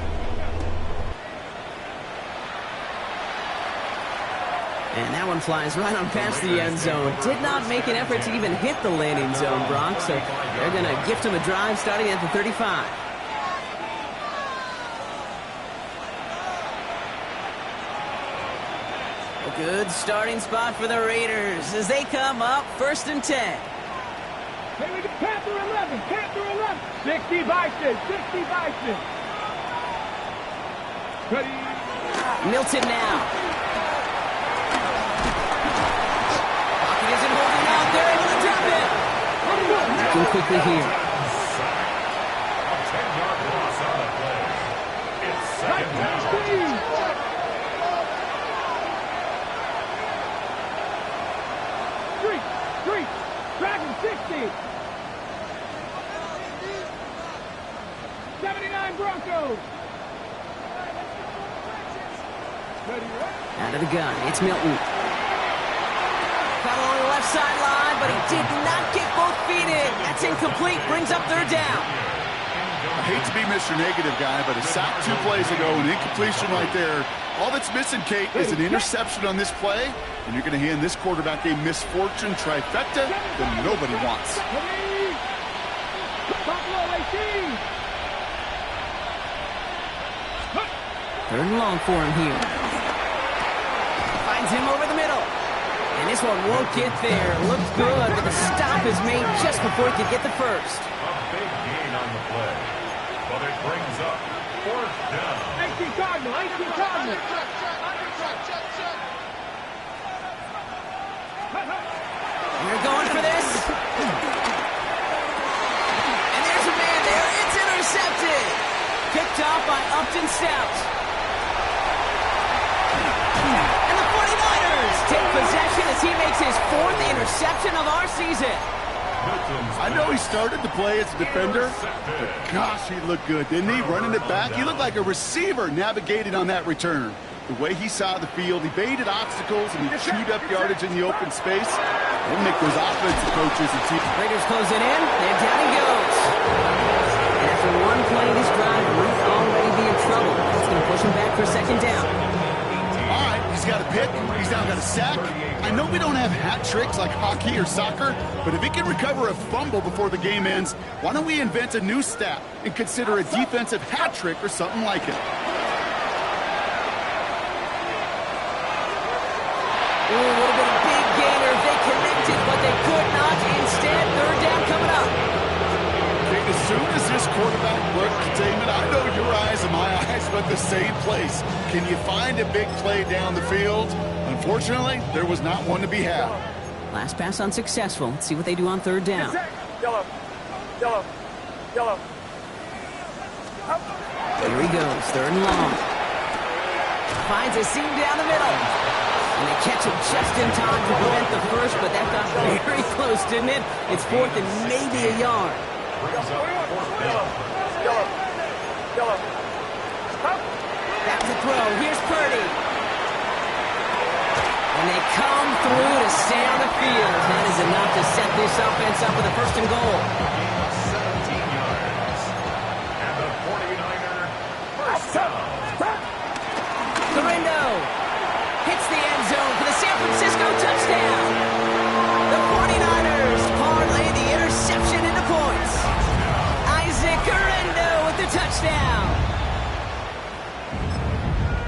And that one flies right on past the end zone. Did not make an effort to even hit the landing zone, Brock, so they're going to gift him a drive starting at the 35. A good starting spot for the Raiders as they come up first and 10. Here we go. Panther 11. Panther 11. 60 Bison. 60 Bison. Ready. Milton now. Isn't holding out. They're able to drop it. Looking quickly here. A 10-yard loss on the play. It's second down. Street. Dragon 60. 79 Broncos. Out of the gun. It's Milton. Caught along the left sideline, but he did not get both feet in. That's incomplete. Brings up third down. I hate to be Mr. Negative guy, but a sack 2 plays ago, an incompletion right there. All that's missing, Kate, is an interception on this play, and you're going to hand this quarterback a misfortune trifecta that nobody wants. Third and long for him here. Finds him over the middle. And this one won't get there. Looks good, but the stop is made just before he could get the first. A big gain on the play, but it brings up fourth down. 18 Cardinal. They're going for this. And there's a man there. It's intercepted. Picked off by Upton Stout. And the 49ers take possession as he makes his 4th interception of our season. I know he started to play as a defender, but gosh, he looked good, didn't he? Running it back, he looked like a receiver navigating on that return. The way he saw the field, he baited obstacles and he chewed up yardage in the open space. They'll make those offensive coaches and teams. Raiders close it in, and down he goes. And after one play this drive, might already be in trouble. It's going to push him back for second down. All right, he's got a pick, he's now got a sack. I know we don't have hat tricks like hockey or soccer, but if he can recover a fumble before the game ends, why don't we invent a new stat and consider a defensive hat trick or something like it? Ooh, would have been a big gainer if they connected, but they could not. Instead, third down coming up. Okay, as soon as this quarterback broke containment, I know your eyes and my eyes went the same place. Can you find a big play down the field? Unfortunately, there was not one to be had. Last pass unsuccessful. Let's see what they do on third down. Yellow. Here he goes, third and long. Finds a seam down the middle. And they catch him just in time to prevent the first, but that got very close, didn't it? It's 4th and maybe a yard. That was a throw. Here's Purdy. And they come through to stay on the field. That is enough to set this offense up with a 1st and goal. 17 yards. And the 49er first down. Garindo hits the end zone for the San Francisco touchdown. The 49ers parlay the interception into points. Isaac Garindo with the touchdown.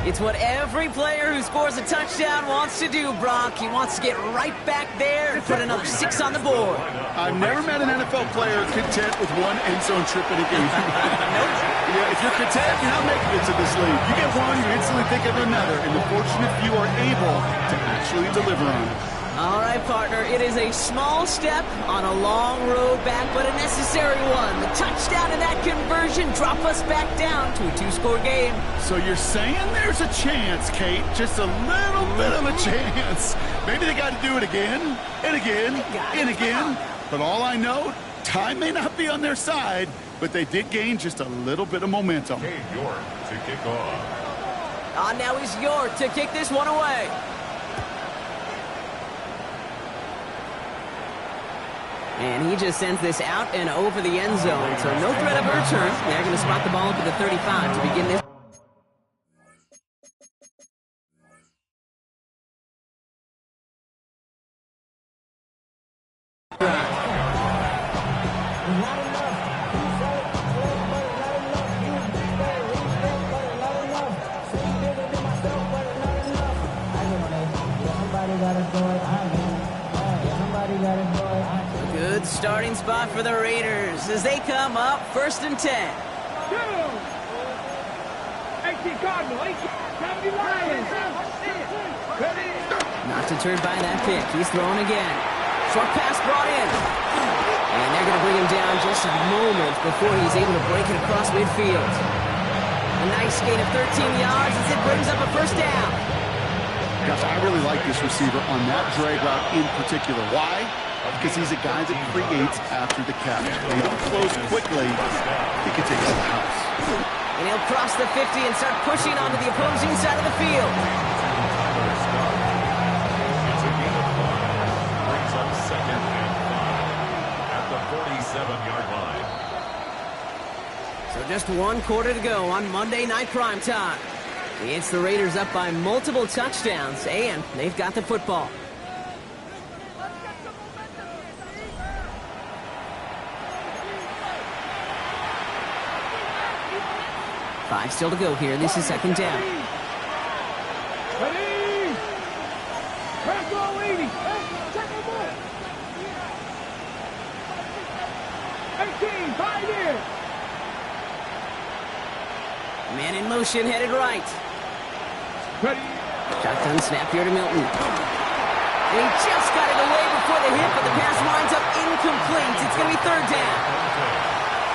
It's what every player who scores a touchdown wants to do, Brock. He wants to get right back there and put another 6 on the board. I've never met an NFL player content with one end zone trip in a game. Yeah, if you're content, you're not making it to this league. You get one, you instantly think of another, and the fortunate few are able to actually deliver on it. All right, partner, it is a small step on a long road back, but a necessary one. The touchdown and that conversion drop us back down to a 2-score game. So you're saying there's a chance, Kate, just a little bit of a chance. Maybe they got to do it again, and again, and again. But all I know, time may not be on their side, but they did gain just a little bit of momentum. Cade York to kick off. Now he's York to kick this one away. And he just sends this out and over the end zone. So no threat of a return. They're going to spot the ball up at the 35 to begin this. Good starting spot for the Raiders as they come up 1st and 10. 18 Cardinal, 70 Lions. Not deterred by that pick. He's throwing again. Short pass brought in. And they're going to bring him down just a moment before he's able to break it across midfield. A nice gain of 13 yards as it brings up a 1st down. Gosh, I really like this receiver on that drag route in particular. Why? Because he's a guy that creates after the catch. When he don't close quickly, he can take it to the house. And he'll cross the 50 and start pushing onto the opposing side of the field. It's a gain of 5. Brings up 2nd and 5 at the 47-yard line. So just 1 quarter to go on Monday Night Primetime. It's the Raiders up by multiple touchdowns, and they've got the football. Five still to go here. This is 2nd down. Ready? Press all leading. 18, 5 here. Man in motion, headed right. Ready? Shotgun snap here to Milton. And he just got it away before the hit, but the pass winds up incomplete. It's going to be 3rd down.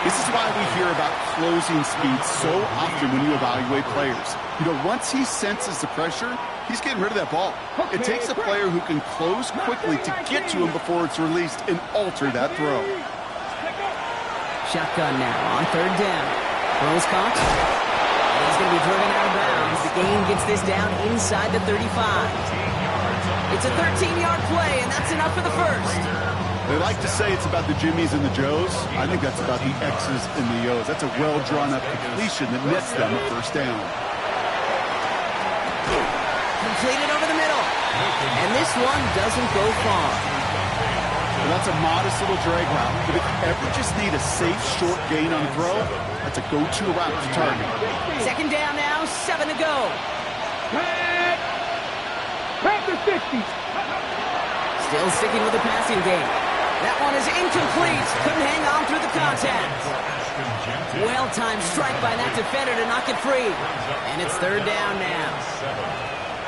This is why we hear about closing speed so often when you evaluate players. You know, once he senses the pressure, he's getting rid of that ball. It takes a player who can close quickly to get to him before it's released and alter that throw. Shotgun now on 3rd down. Throws caught. And he's going to be driven out of bounds. The gain gets this down inside the 35. It's a 13-yard play, and that's enough for the 1st. They like to say it's about the Jimmies and the Joes. I think that's about the X's and the O's. That's a well-drawn-up completion that nets them a 1st down. Completed over the middle. And this one doesn't go far. Well, that's a modest little drag route. But if you ever just need a safe, short gain on a throw, that's a go-to route to target. 2nd down now, 7 to go. Back to 60. Still sticking with the passing game. That one is incomplete. Couldn't hang on through the contact. Well-timed strike by that defender to knock it free. And it's 3rd down now.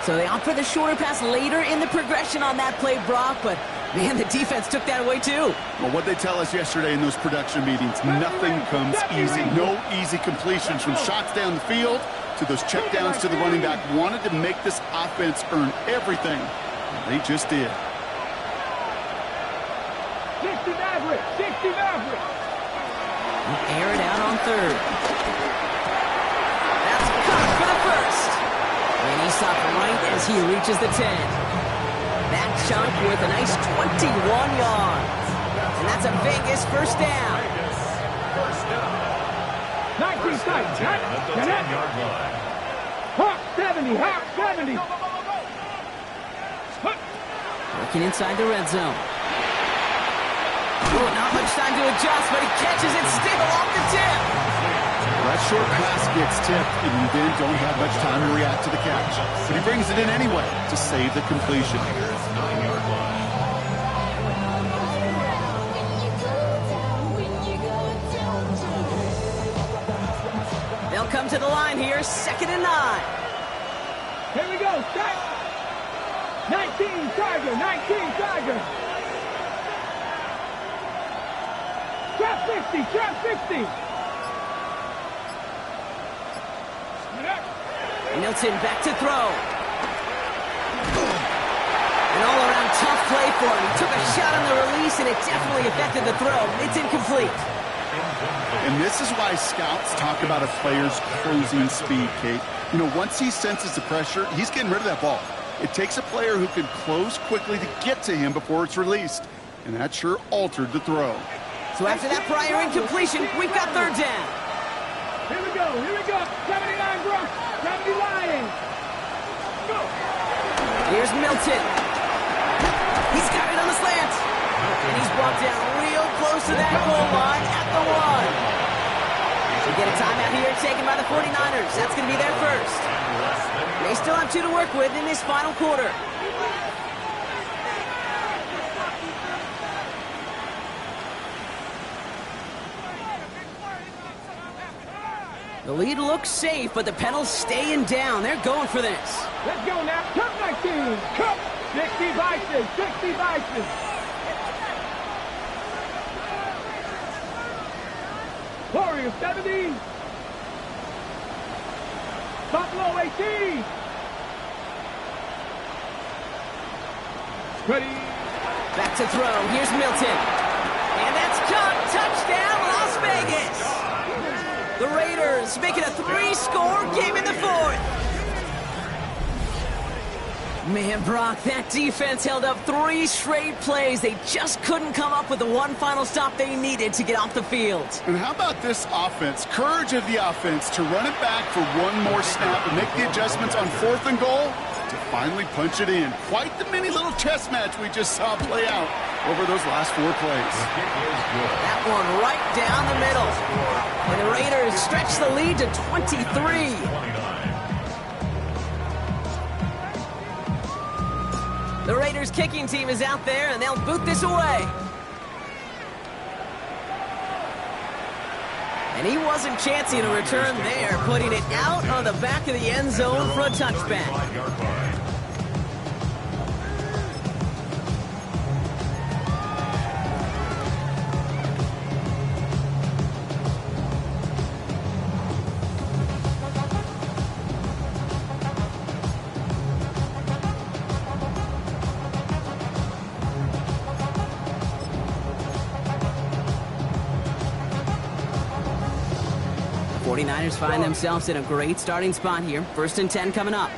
So they opt for the shorter pass later in the progression on that play, Brock, but man, the defense took that away too. Well, what they tell us yesterday in those production meetings, nothing comes easy. No easy completions from shots down the field. to those checkdowns to the running back, wanted to make this offense earn everything. They just did. 60 Maverick, 60 Maverick. Air it out on third. That's caught for the first. And he stopped right as he reaches the 10. That chunk with a nice 21 yards. And that's a Vegas first down. 19 sides. At the 10-yard line. Hawk 70, Hawk 70. Working inside the red zone. Oh, not much time to adjust, but he catches it still off the tip. That short pass gets tipped, and you then don't have much time to react to the catch. But he brings it in anyway to save the completion. 9-yard line. They'll come to the line here, 2nd and 9. Here we go, set. 19 Tiger, 19 Tiger. Trap 60, trap 60. Milton back to throw. An all-around tough play for him. He took a shot on the release, and it definitely affected the throw. It's incomplete. And this is why scouts talk about a player's closing speed, Kate. You know, once he senses the pressure, he's getting rid of that ball. It takes a player who can close quickly to get to him before it's released. And that sure altered the throw. So after that prior incompletion, we've got 3rd down. Here we go, 79 Brock, 70 Lions. Go. Here's Milton. He's got it on the slant. And he's brought down real close to that goal line at the 1. We get a timeout here taken by the 49ers. That's going to be their first. They still have 2 to work with in this final quarter. The lead looks safe, but the pedals staying down. They're going for this. Let's go now. Cup 19. Cup 60 Vices. 60 Vices. Warrior 70. Buffalo 18. Ready. Back to throw. Here's Milton. And that's caught. Touchdown, Las Vegas. The Raiders making a 3-score game in the 4th. Man, Brock, that defense held up 3 straight plays. They just couldn't come up with the one final stop they needed to get off the field. And how about this offense? Courage of the offense to run it back for one more snap and make the adjustments on 4th and goal to finally punch it in. Quite the mini little chess match we just saw play out over those last 4 plays. That one right down the middle. And the Raiders stretch the lead to 23. The Raiders kicking team is out there, and they'll boot this away. And he wasn't chancing a return there, putting it out on the back of the end zone for a touchback. 49ers find themselves in a great starting spot here. 1st and 10 coming up.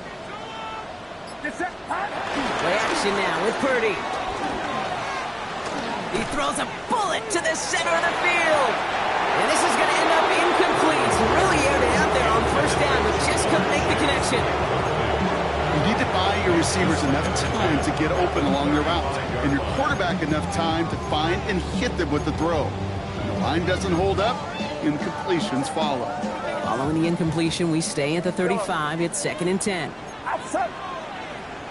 Play action now with Purdy. He throws a bullet to the center of the field. And this is going to end up incomplete. Really aired it out there on 1st down, but just couldn't make the connection. You need to buy your receivers enough time to get open along their route, and your quarterback enough time to find and hit them with the throw. When the line doesn't hold up, incompletions follow. Following the incompletion, we stay at the 35. It's 2nd and 10. Outside.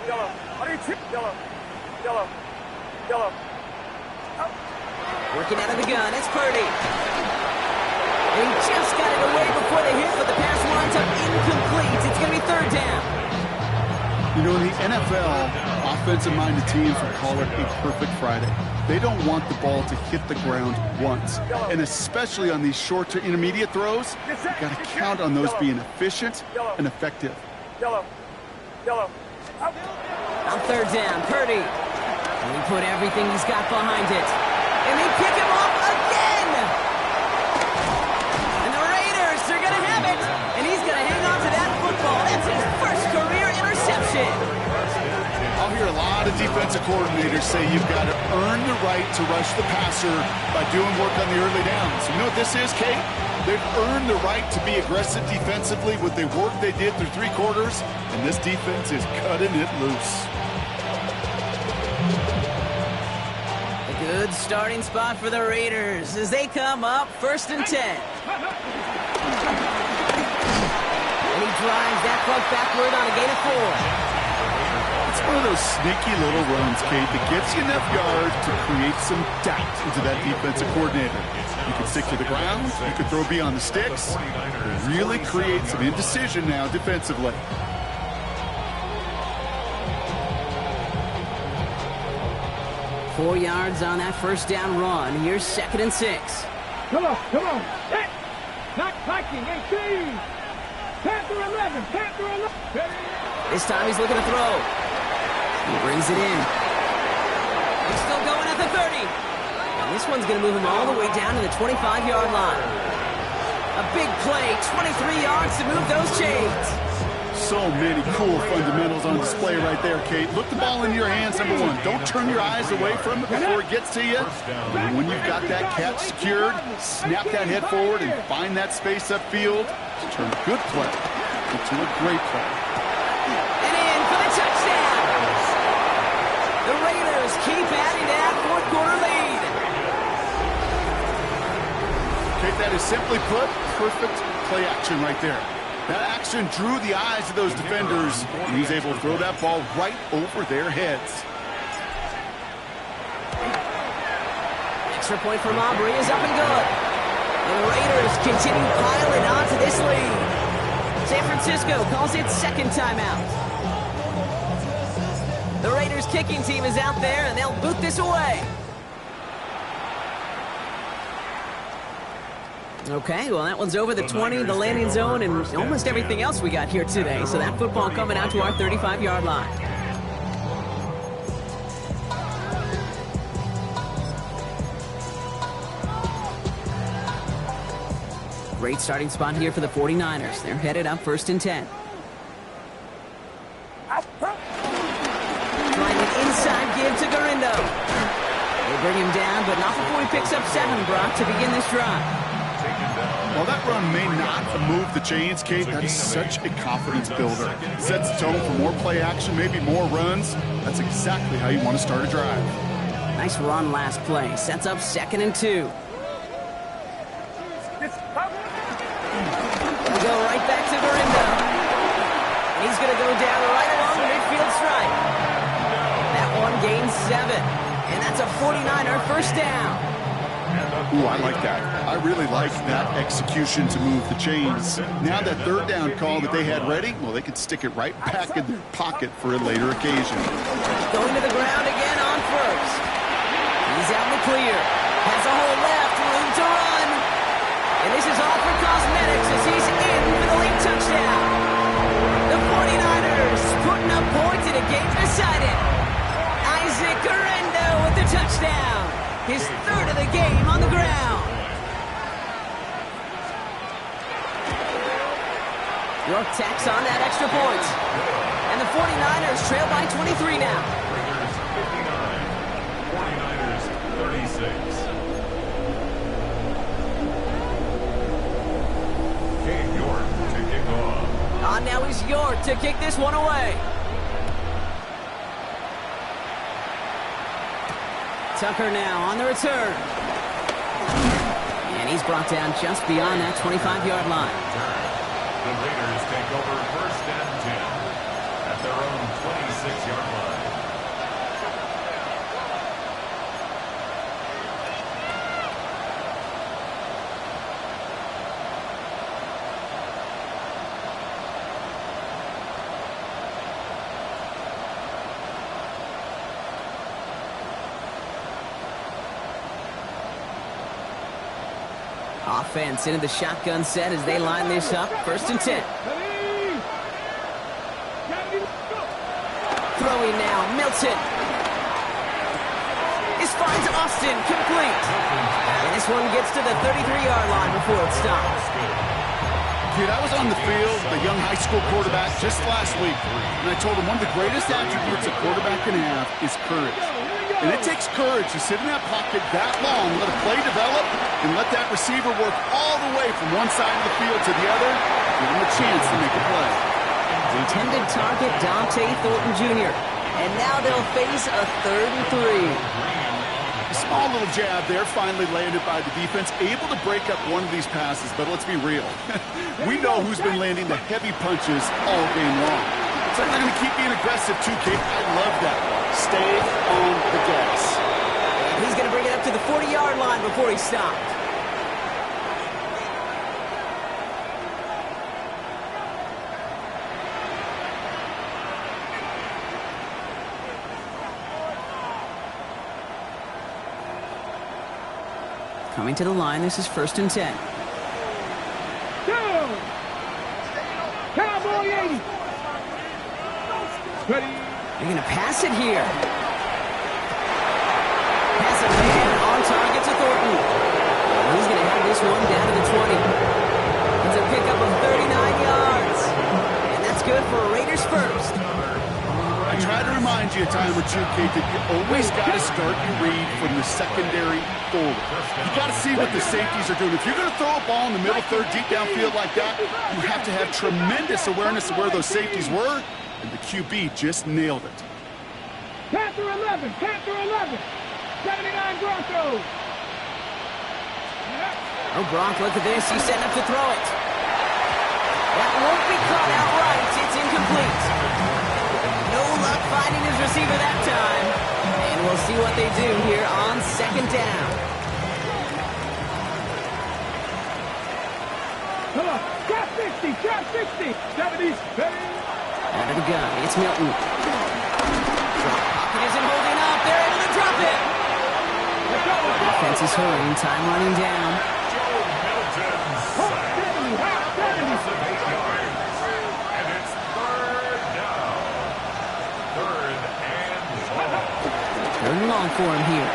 Yellow. Yellow. Yellow. Yellow. Working out of the gun, it's Purdy. He just got it away before the hit, but the pass winds up incomplete. It's going to be 3rd down. You know, in the NFL, Offensive-minded teams would call it a perfect Friday. They don't want the ball to hit the ground once. And especially on these short to intermediate throws, you've got to count on those being efficient and effective. Yellow. On third down, Purdy. And he put everything he's got behind it. And they pick him off again! And the Raiders are going to have it! And he's going to hang on to that football. That's his first career interception. I'll hear a lot of defensive coordinators say you've got to earn the right to rush the passer by doing work on the early downs. You know what this is, Kate? They've earned the right to be aggressive defensively with the work they did through 3 quarters, and this defense is cutting it loose. A good starting spot for the Raiders as they come up 1st and 10. And he drives that puck backward on a gain of 4. It's one of those sneaky little runs, Kate, that gets you enough yards to create some doubt into that defensive coordinator. You can stick to the ground, you can throw beyond the sticks, really create some indecision now defensively. Four yards on that first down run. Here's 2nd and 6. Come on. Hit. Not Viking, 18. Panther 11. This time he's looking to throw. He brings it in. He's still going at the 30. And this one's going to move him all the way down to the 25-yard line. A big play, 23 yards to move those chains. So many cool fundamentals on display right there, Kate. Look the ball in your hands, number one. Don't turn your eyes away from it before it gets to you. And when you've got that catch secured, snap that head forward and find that space upfield to turn a good play into a great play. And in for the touchdown. The Raiders keep adding to that 4th quarter lead. Kate, that is simply put, perfect play action right there. That action drew the eyes of those defenders, and he's able to throw that ball right over their heads. Extra point from Aubrey is up and good. And the Raiders continue piling on to this lead. San Francisco calls it 2nd timeout. The Raiders kicking team is out there, and they'll boot this away. Okay, well, that one's over the 20, the landing zone, and almost everything else we got here today. So that football coming out to our 35-yard line. Great starting spot here for the 49ers. They're headed up 1st and 10. Trying an inside give to Garindo. They bring him down, but not before he picks up 7, Brock, to begin this drive. While that run may not move the chains, Kate, that is such a confidence builder. Sets the tone for more play action, maybe more runs. That's exactly how you want to start a drive. Nice run last play. Sets up 2nd and 2. We go right back to Garindo. And he's going to go down right along the midfield stripe. That one gains 7. And that's a 49er first down. Ooh, I like that. I really like that execution to move the chains. Now that 3rd down call that they had ready, well, they could stick it right back in their pocket for a later occasion. Going to the ground again on 1st. He's out in the clear. Has a hole left, room to run. And this is all for cosmetics as he's in for the late touchdown. The 49ers putting up points in a game decided. Isaac Garindo with the touchdown. His 3rd of the game on the ground. York tacks on that extra point. And the 49ers trail by 23 now. Raiders 59, 49ers 36. Cade York to kick off. On now is York to kick this one away. Tucker now on the return. And he's brought down just beyond that 25-yard line. The Raiders take over 1st and 10 at their own 26-yard line. Offense into the shotgun set as they line this up. 1st and 10. Throwing now, Milton. This finds Austin, complete. And this one gets to the 33-yard line before it stops. Kid, I was on the field, the young high school quarterback, just last week, and I told him one of the greatest attributes a quarterback can have is courage. And it takes courage to sit in that pocket that long, let a play develop, and let that receiver work all the way from one side of the field to the other, give him a chance to make a play. Intended target, Dante Thornton Jr. And now they'll face a 3rd and 3. A small little jab there, finally landed by the defense, able to break up one of these passes, but let's be real. We know who's been landing the heavy punches all game long. So they're going to keep being aggressive too, Kate. I love that. Stay on the gas. And he's going to bring it up to the 40-yard line before he stopped. Coming to the line, this is 1st and 10. Down. Cowboy 80. Ready. They're going to pass it here. Pass it man on target to Thornton. And he's going to have this one down to the 20. It's a pickup of 39 yards. And that's good for Raiders first. I try to remind you a time or two, Kate, that you always got to start your read from the secondary forward. You got to see what the safeties are doing. If you're going to throw a ball in the middle third, deep downfield like that, you have to have tremendous awareness of where those safeties were, and the QB just nailed it. Panther 11. Panther 11. 79 Broncos. Oh, Gronk, look at this. He's setting up to throw it. That won't be caught outright. It's incomplete. No luck finding his receiver that time. And we'll see what they do here on 2nd down. Come on. Trap 60. Trap 60. 70s. Ready. Out of the gun. It's Milton. Drop pocket isn't holding up. They're able to drop it. Offense is hurrying. Time running down. Third and long for him here.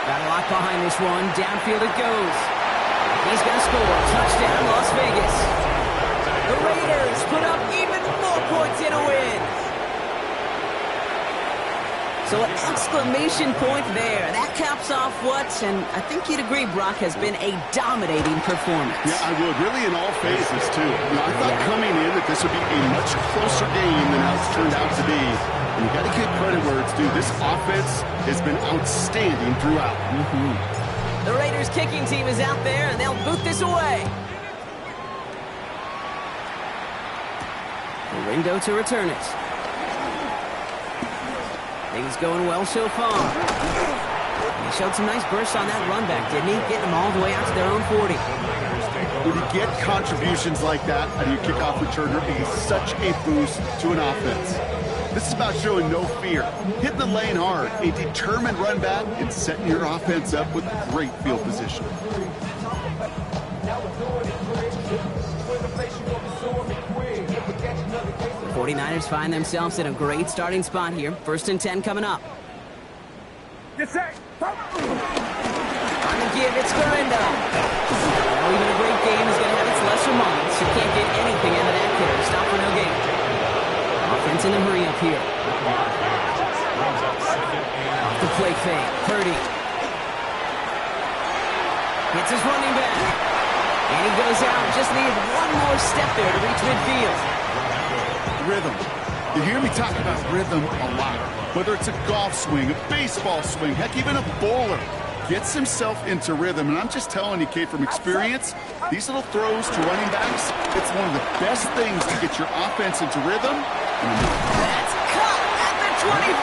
Got a lock behind this one. Downfield it goes. He's going to score. Touchdown, Las Vegas. The Raiders put up even more points in a win. So an exclamation point there. That caps off what, and I think you'd agree, Brock, has been a dominating performance. Yeah, I would. Really in all phases, too. I thought coming in that this would be a much closer game than how it's turned out to be. And you got to give credit where it's due. This offense has been outstanding throughout. The Raiders kicking team is out there, and they'll boot this away. The window to return it. Things going well so far. He showed some nice bursts on that run back, didn't he? Getting them all the way out to their own 40. When you get contributions like that out of your kickoff returner, it is such a boost to an offense. This is about showing no fear, hitting the lane hard, a determined run back, and setting your offense up with great field position. 49ers find themselves in a great starting spot here. 1st and 10 coming up. Yes, sir. On the give, it's Gorindo. Now, even a great game is going to have its lesser moments. You can't get anything out of that carry. Stop for no gain. Offense in a hurry up here. Off the play fake. Purdy. Hits his running back. And he goes out. Just needed one more step there to reach midfield. Rhythm. You hear me talk about rhythm a lot. Whether it's a golf swing, a baseball swing, heck, even a bowler gets himself into rhythm. And I'm just telling you, Kate, from experience, these little throws to running backs, it's one of the best things to get your offense into rhythm. That's caught at the 25.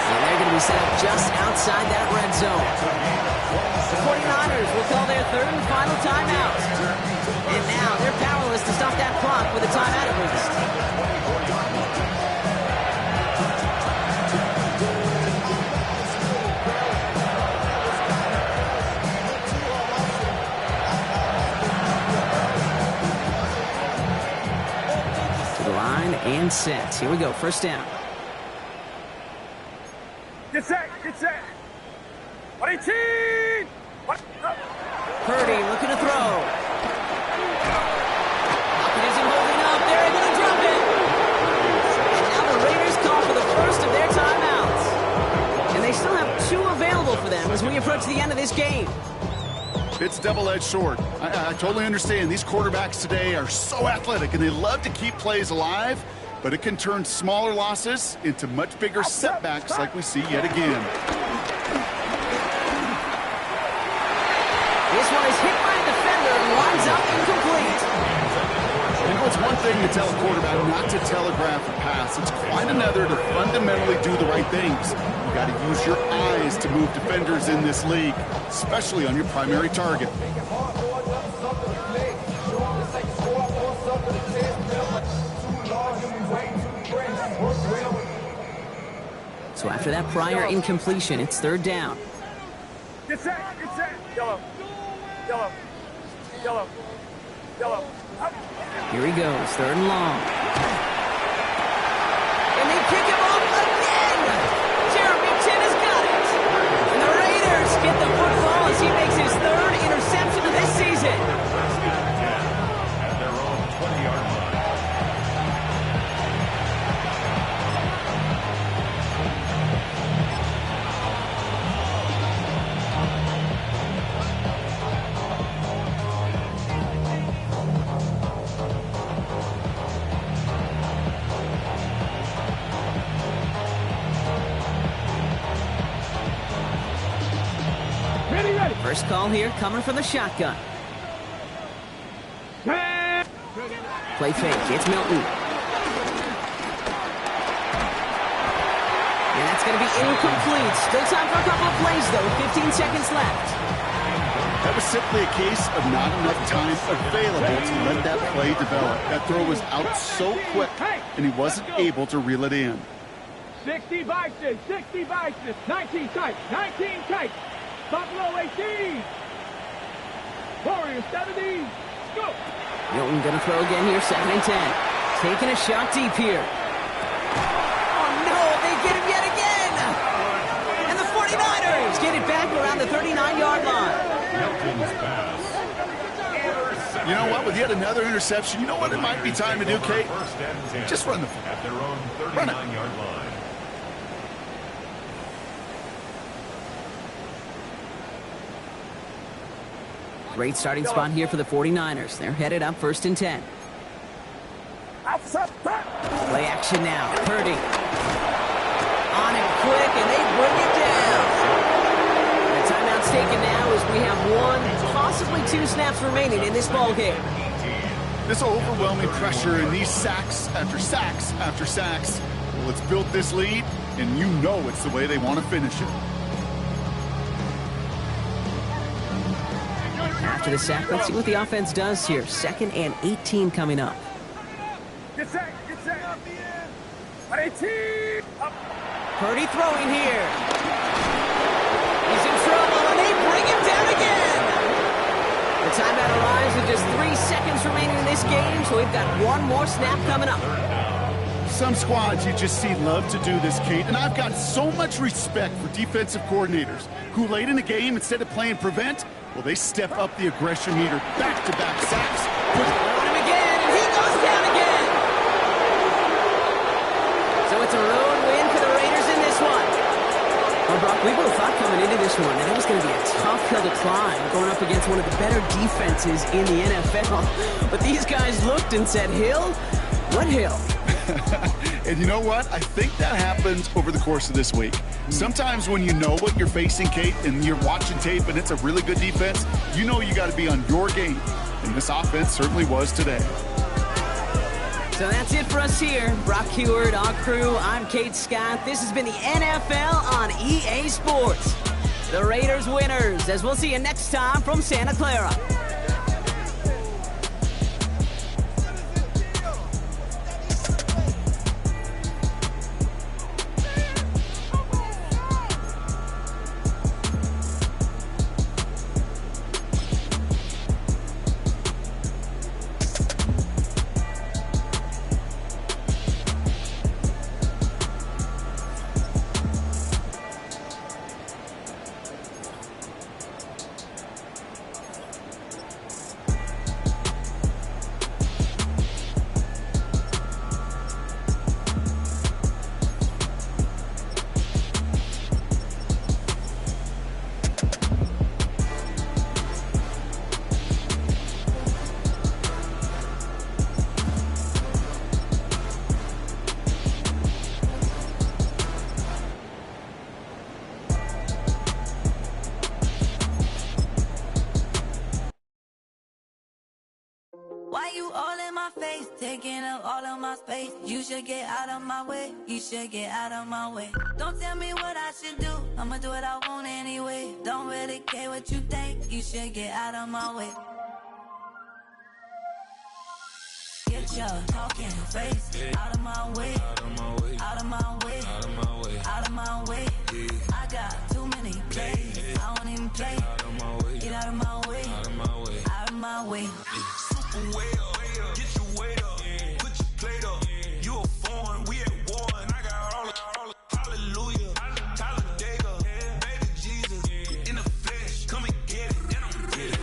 And they're going to be set up just outside that red zone. The 49ers will call their third and final timeout. And now they're powerless to stop that clock with a timeout at least. set. Here we go, first down. Get set, get set. 18! Purdy looking to throw. Pocket isn't holding up. They're able to drop it. And now the Raiders call for the first of their timeouts. And they still have 2 available for them as we approach the end of this game. It's double-edged sword. I totally understand. These quarterbacks today are so athletic, and they love to keep plays alive, but it can turn smaller losses into much bigger setbacks like we see yet again. This one is hit by a defender and winds up incomplete. You know, it's one thing to tell a quarterback not to telegraph a pass. It's quite another to fundamentally do the right things. You got to use your eyes to move defenders in this league, especially on your primary target. So after that prior incompletion, it's third down. Get set, get set. Yellow, yellow, yellow, yellow. Up. Here he goes, third and long. And they pick him up again! Jeremy Chin has got it! And the Raiders get the football as he makes his 3rd interception of this season. At their own 20-yard line. Ready, ready. First call here coming from the shotgun. Play fake, it's Milton. And that's going to be incomplete. Still time for a couple of plays, though. 15 seconds left. That was simply a case of not enough time available to let that play develop. That throw was out so quick, and he wasn't able to reel it in. 60 Vices, 60 Vices. 19 tight, 19 tight. Buffalo 18. Warriors 17. Go. Milton going to throw again here, 2nd and 10. Taking a shot deep here. Oh, no, they get him yet again. And the 49ers get it back around the 39-yard line. Milton's pass. You know what? With yet another interception, you know what it might be time to do, Kate? First and 10. Just run the football. At their own Run it. 39-yard line. Great starting spot here for the 49ers. They're headed up 1st and 10. Play action now. Purdy. On it quick, and they bring it down. The timeout's taken now as we have 1, possibly 2 snaps remaining in this ball game. This overwhelming pressure and these sacks after sacks after sacks, well, it's built this lead, and you know it's the way they want to finish it. After the sack, let's see what the offense does here. 2nd and 18 coming up. Get set, get set. 18. Up. Purdy throwing here. He's in trouble, and they bring him down again. The timeout arrives with just 3 seconds remaining in this game, so we've got 1 more snap coming up. Some squads you just see love to do this, Kate, and I've got so much respect for defensive coordinators who late in the game, instead of playing prevent, well, they step up the aggression meter, back-to-back sacks. Throwing him again, and he goes down again. So it's a road win for the Raiders in this one. Well, Brock, we both thought coming into this one that it was going to be a tough hill to climb going up against one of the better defenses in the NFL. But these guys looked and said, Hill? What hill? And you know what? I think that happens over the course of this week. Sometimes when you know what you're facing, Kate, and you're watching tape and it's a really good defense, you know you got to be on your game. And this offense certainly was today. So that's it for us here. Brock Heward, our crew, I'm Kate Scott. This has been the NFL on EA Sports. The Raiders winners, as we'll see you next time from Santa Clara. my face, taking up all of my space. You should get out of my way, you should get out of my way. Don't tell me what I should do, I'ma do what I want anyway. Don't really care what you think, you should get out of my way. Get your talking face out of my way, out of my way, out of my way, out of my way, out of my way. I got too many plays, I don't even play. Out of my way, get out of my way, out of my way, out of my way. Super way up, get your weight up, put your plate up. You a foreign, we at war, and I got all of hallelujah, Talladega, baby Jesus, in the flesh, come and get it, and I'm get it.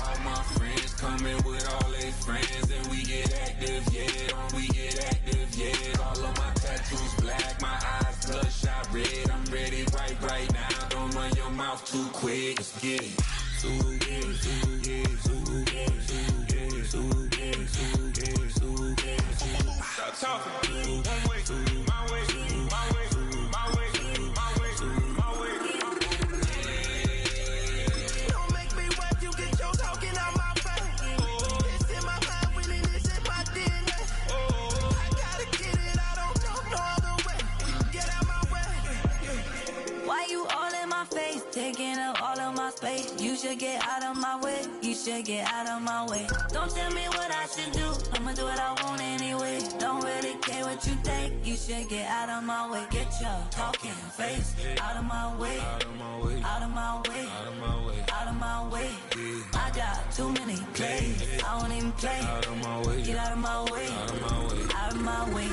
All my friends coming with all their friends, and we get active, yeah, we get active, yeah. All of my tattoos black, my eyes bloodshot red. I'm ready right now. Don't run your mouth too quick. Let's get it. Stop talking. One way, my way, my way, my way, my way, my way. Don't make me wet. You get your talking out my face. It's in my mind, winning is in my DNA. I gotta get it. I don't know no other way. Get out my way. Why you all in my face, taking up all of my space? You should get out of my way, you should get out of my way. Don't tell me what I should do, I'ma do what I want anyway. Don't really care what you think, you should get out of my way. Get your talking face out of my way, out of my way, out of my way, out of my way, out of my way. I got too many plays, I don't even play. Out of my way, get out of my way, out of my way, out of my way.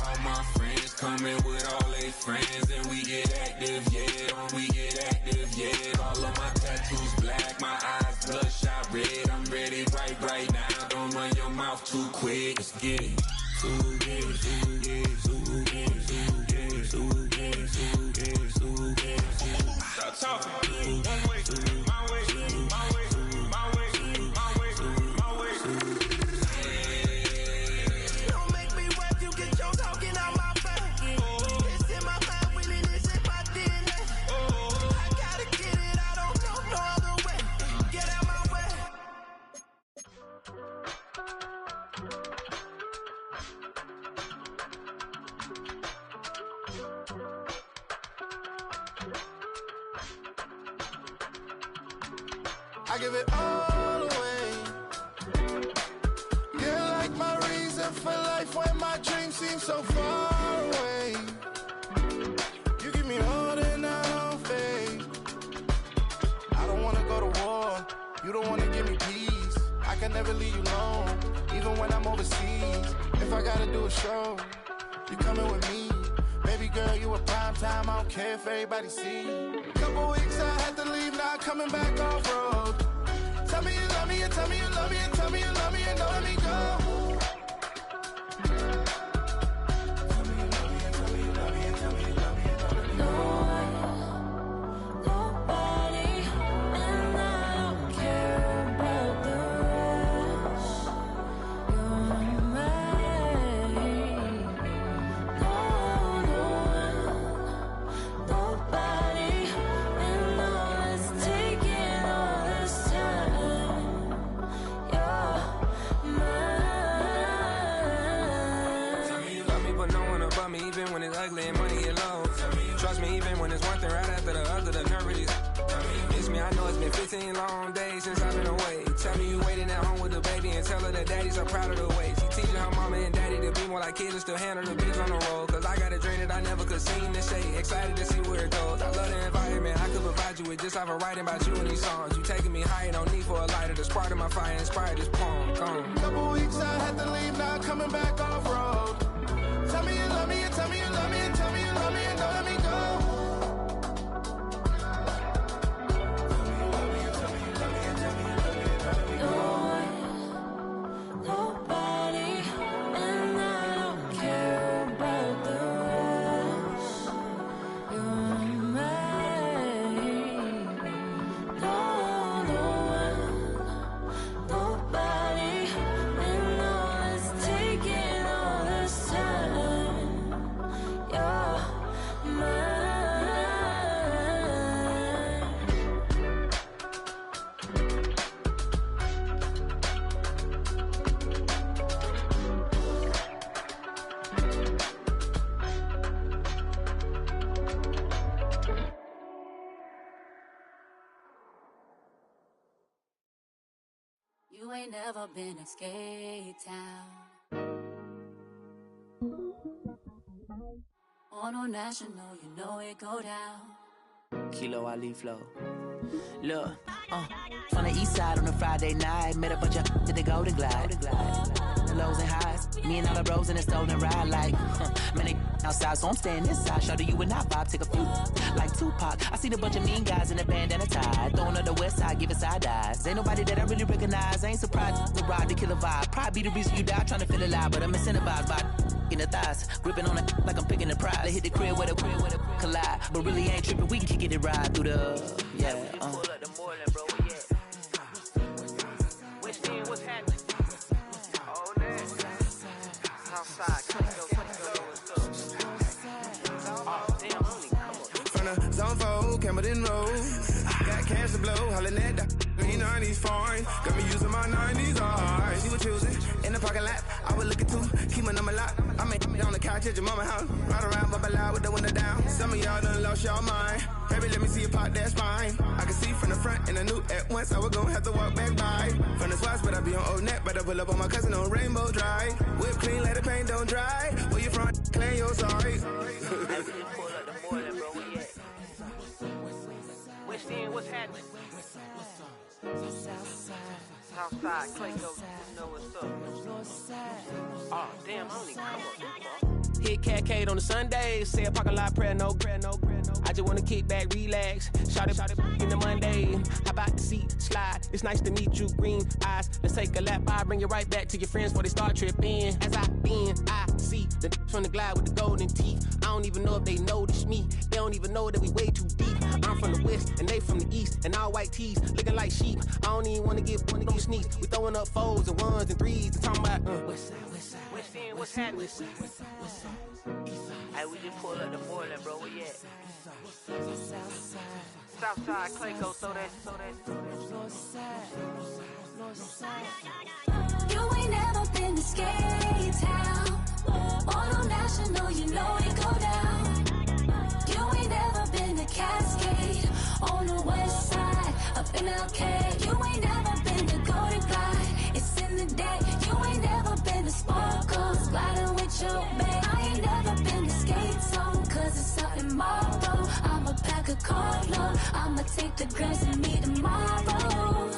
All my friends coming with all their friends, and we get active, yeah, we get active, yeah. All of my tattoos black, my eyes bloodshot red. I'm ready right now. Don't run your mouth too quick. Let's get it. Stop talking. One way, my way, my way, my way, my way, my way. Don't make me wet. You get your talking out my face. It's in my mind, winning is in my DNA. I gotta get it. I don't know no other way. Get out my way. I give it all away. You're like my reason for life when my dreams seem so far away. You give me all that I don't fade. I don't wanna go to war. You don't wanna give me peace. I can never leave you alone, even when I'm overseas. If I gotta do a show, you coming with me. Baby girl, you a prime time. I don't care if everybody see. Couple weeks I had to leave, now coming back off road. Tell me you love me, and tell me you love me, and tell me you love me, and don't let me go. Tell me you love me, and tell me you love me, and tell me you love me, and don't let me go. Nobody, and I don't care about the rest. You're mine. No one, nobody, and all it's taking all this time. You're mine. Tell me you love me, but no one above me, even when it's ugly and money get low. Trust me, even when it's one thing right after the other, the nerve really. Miss me, I know it's been 15 long days since I've been away. Tell me you waiting at home with the baby and tell her that daddy's so proud of the way. She teaching her mama and daddy to be more like kids and still handle the biz on the road. Cause I got a dream that I never could sing to say. Excited to see where it goes. I love the environment. I could provide you with just like a writing about you in these songs. You taking me higher, no need for a lighter. The spark of my fire inspired this poem. Gone. Couple weeks I had to leave, now coming back off road. Tell me you love me, and tell me you love me, and tell me you love me, and don't let me go. Tell me you love me, and tell me you love me, and tell me you love me, and don't let me No go. one, nobody, and I don't care about the rest. You're mine. No one, nobody, and all it's taking all this ain't never been to Skate Town. On a national, you know it go down. Kilo Ali Flow. Look, from the east side on a Friday night, met a bunch of at the Golden Glide. The lows and highs, me and all the bros in the stolen ride like, man, they outside, so I'm staying inside. Shout to you and I vibe, take a few, like Tupac. I seen a bunch of mean guys in a bandana tie, throwing up the west side, giving side eyes. Ain't nobody that I really recognize, I ain't surprised to ride the killer vibe. Probably be the reason you die, trying to feel alive, but I'm incentivized by in the thighs, gripping on it like I'm picking the prize. They hit the crib where the collide, but really ain't tripping. We can kick it ride through the Pull up the Moreland, bro. Where you at? West End, what's happening? Oh, man. Southside, oh, damn, honey, come on. From the zone 4, Campbellton Road. Got cash to blow, hollering at the green 90s foreign. Got me using my 90s, alright. She was choosing in the parking lot. I was looking too, keep my number locked. I made on the couch at your mama house. Ride around, bubble loud with the window down. Some of y'all done lost y'all mind. Baby, let me see you pop, that's fine. I can see from the front and I knew at once I was gonna have to walk back by. From the spots, but I be on Old Neck. Better pull up on my cousin on Rainbow Drive. Whip clean, let the paint don't dry. Where you from? Clean your sorry. Pull up the Moreland, bro. Where you at? West End, what's happening? Southside, Clayco, you know what's up. Oh, damn, honey, come on. Hit Catcade on the Sundays, say a parking lot prayer, no. I just wanna kick back, relax, shout it in the Monday. How about the seat, slide, it's nice to meet you, green eyes. Let's take a lap, I'll bring you right back to your friends before they start tripping. As I bend, I see the from the glide with the golden teeth. I don't even know if they notice me, they don't even know that we way too deep. I'm from the west, and they from the east, and all white tees, looking like sheep. I don't even wanna get one of them sneaks. We throwing up fours and ones and threes, and talking about West End, what's happening? Hey, we just pulled up the Moreland, bro. Where you at? Southside, Clayco, throw that. You ain't never been to Skate Town. On a national, you know it go down. You ain't never been to Cascade. On the west side, up in LK. You ain't never been to Golden Glide. It's in the day. You ain't never been to Sparkles, gliding with your babe. I ain't never been to Skate Zone, cause it's something tomorrow. I'ma pack a Carlo, I'ma take the grass and meet tomorrow.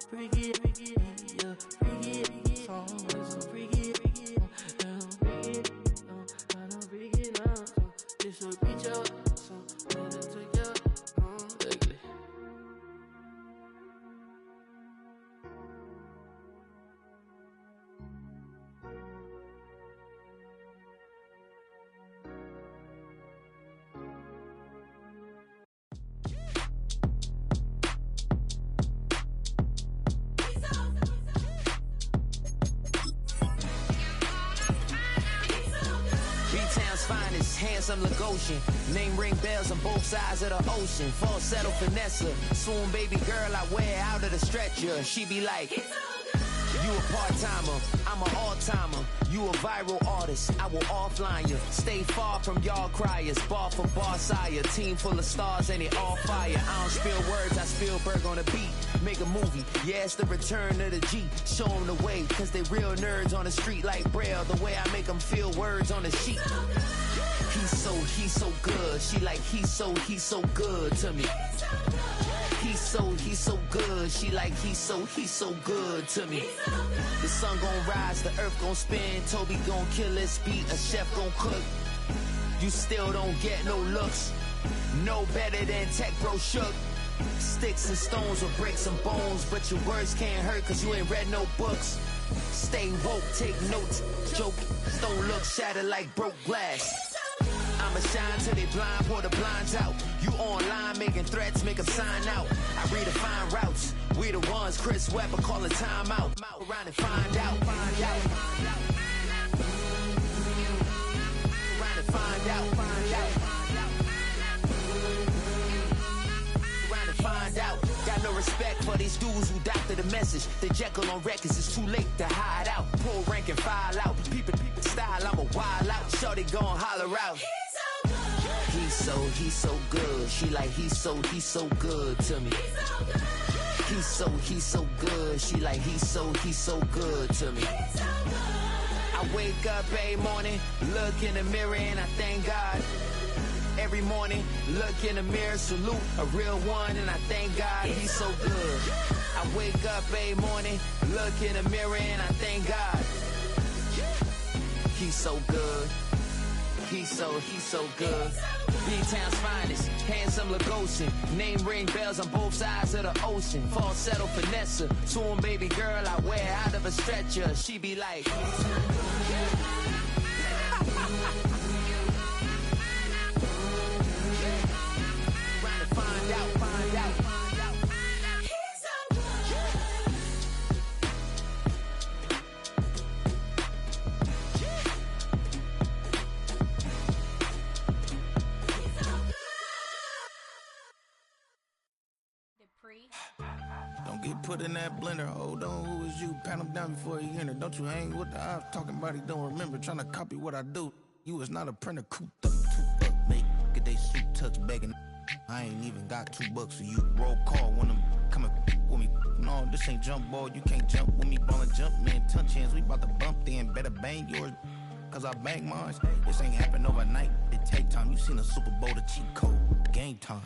Bring it, yeah, bring it, song, so bring it, I don't bring it up, this will reach out, so let it take you, ugly. Handsome Lagosian, name ring bells on both sides of the ocean. Falsetto finesse, swoon baby girl I wear out of the stretcher. She be like, you a part-timer, I'm an all-timer. You a viral artist, I will offline you. Stay far from y'all criers, bar for bar sire. Team full of stars and it all fire. I don't spill words, I spill Berg on the beat. Make a movie, yeah, it's the return of the G. Show them the way, cause they real nerds on the street like Braille. The way I make them feel words on the sheet. He's so good. She like, he's so good to me. He's so good. She like, he's so good to me. The sun gon' rise, the earth gon' spin. Toby gon' kill this beat, a chef gon' cook. You still don't get no looks. No better than Tech Bro Shook. Sticks and stones will break some bones, but your words can't hurt cause you ain't read no books. Stay woke, take notes, joke, don't look shattered like broke glass. I'ma shine till they blind, pour the blinds out. You online making threats, make them sign out. I redefine routes, we the ones Chris Webber calling time out. Around and find out, find out. Around and find out, find out. Around and find out. Got no respect for these dudes who doctor the message. The Jekyll on records, it's too late to hide out. Pull rank and file out. Peepin' style, I'm a wild out. Shorty gon' holler out. He's so good. She like, he's so good to me. He's so good. She like, he's so good to me. I wake up every morning, look in the mirror and I thank God. Every morning, look in the mirror, salute a real one and I thank God. He's so good. I wake up every morning, look in the mirror and I thank God. He's so good. He's so good. B-Town's finest, handsome Lagosin. Name ring bells on both sides of the ocean. Falsetto finesse, swoon baby girl I wear out of a stretcher. She be like, trying to find out. Don't get put in that blender. Hold on, who is you? Pat him down before he enter. Don't you hang with the ops talking about he don't remember. Trying to copy what I do. You is not a printer. Cooped up, too up, mate. Get they suit tucks begging. I ain't even got $2, so you roll call when I'm coming with me. No, this ain't jump ball. You can't jump with me. Ballin' jump, man. Touch hands. We bout to bump then. Better bang yours, cause I bang mine. This ain't happen overnight. It take time. You seen a Super Bowl, the cheat code. Game time.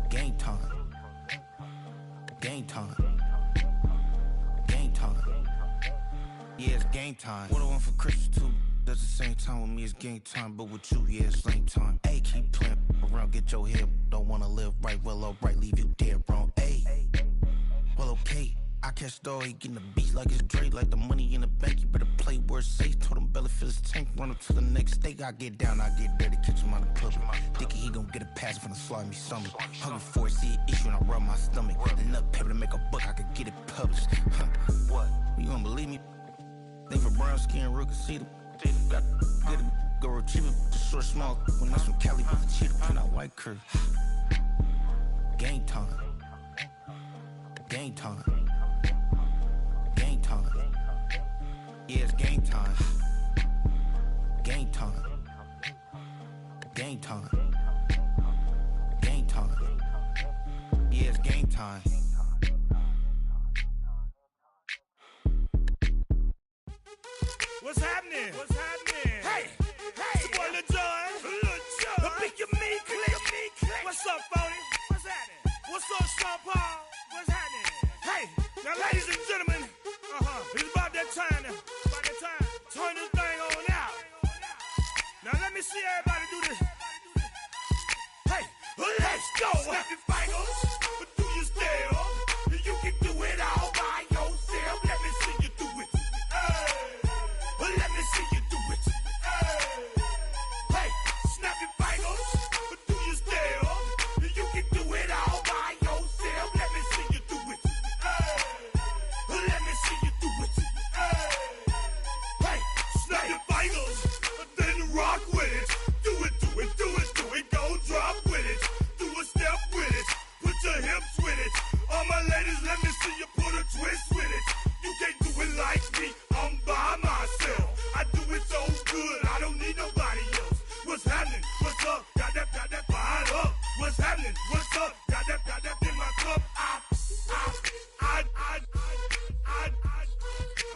Game time. Game time. Game time. Yeah, it's game time. What I want for Christmas too. Does the same time with me, it's game time. But with you, yeah, it's same time. Hey, keep playing around, get your head. Don't wanna live right, well, alright, leave you dead wrong. Hey, well, okay. I catch the dog, he getting the beat like it's Dre. Like the money in the bank, you better play where it's safe. Told him belly fill his tank, run up to the next state. I get down, I get dirty, catch him on the public. Thinking he gon' get a pass from the slimy stomach. Hungry for it, see an issue and I rub my stomach. Enough paper to make a buck, I could get it published. What? You don't believe me? Think for brown skin, real can see them. Got get it, go retrieve it. The short, small, when that's from Cali, but the cheetah print out white curve. Game time. Game time. Game time. Yeah, it's game time. Game time. Game time. Game time. Yeah, it's game time. What's happening? What's happening? Hey, it's your boy Lil Jon. The pick your me click. What's up, Phony? What's happening? What's up, Sean Paul? What's happening? Hey, now ladies and gentlemen, it's about that time. Turn this thing on out. Now let me see everybody do this. Hey, let's go. Snap your fingers, but do you still? You can do it all by yourself. Let me see you do it. Let me see you do it. Hey, snap your fingers, but do you still? You can do it all by yourself. Let me see you do it. Let me see you do it. Hey, snap your fingers, then rock with it. Do it, go drop with it. Do a step with it, put your hips with it. All my ladies, let me see you put a twist with it. You can't do it like me, I'm by myself. I do it so good, I don't need nobody else. What's happening? What's up? Got that fired up. What's happening? What's up? Got that in my cup.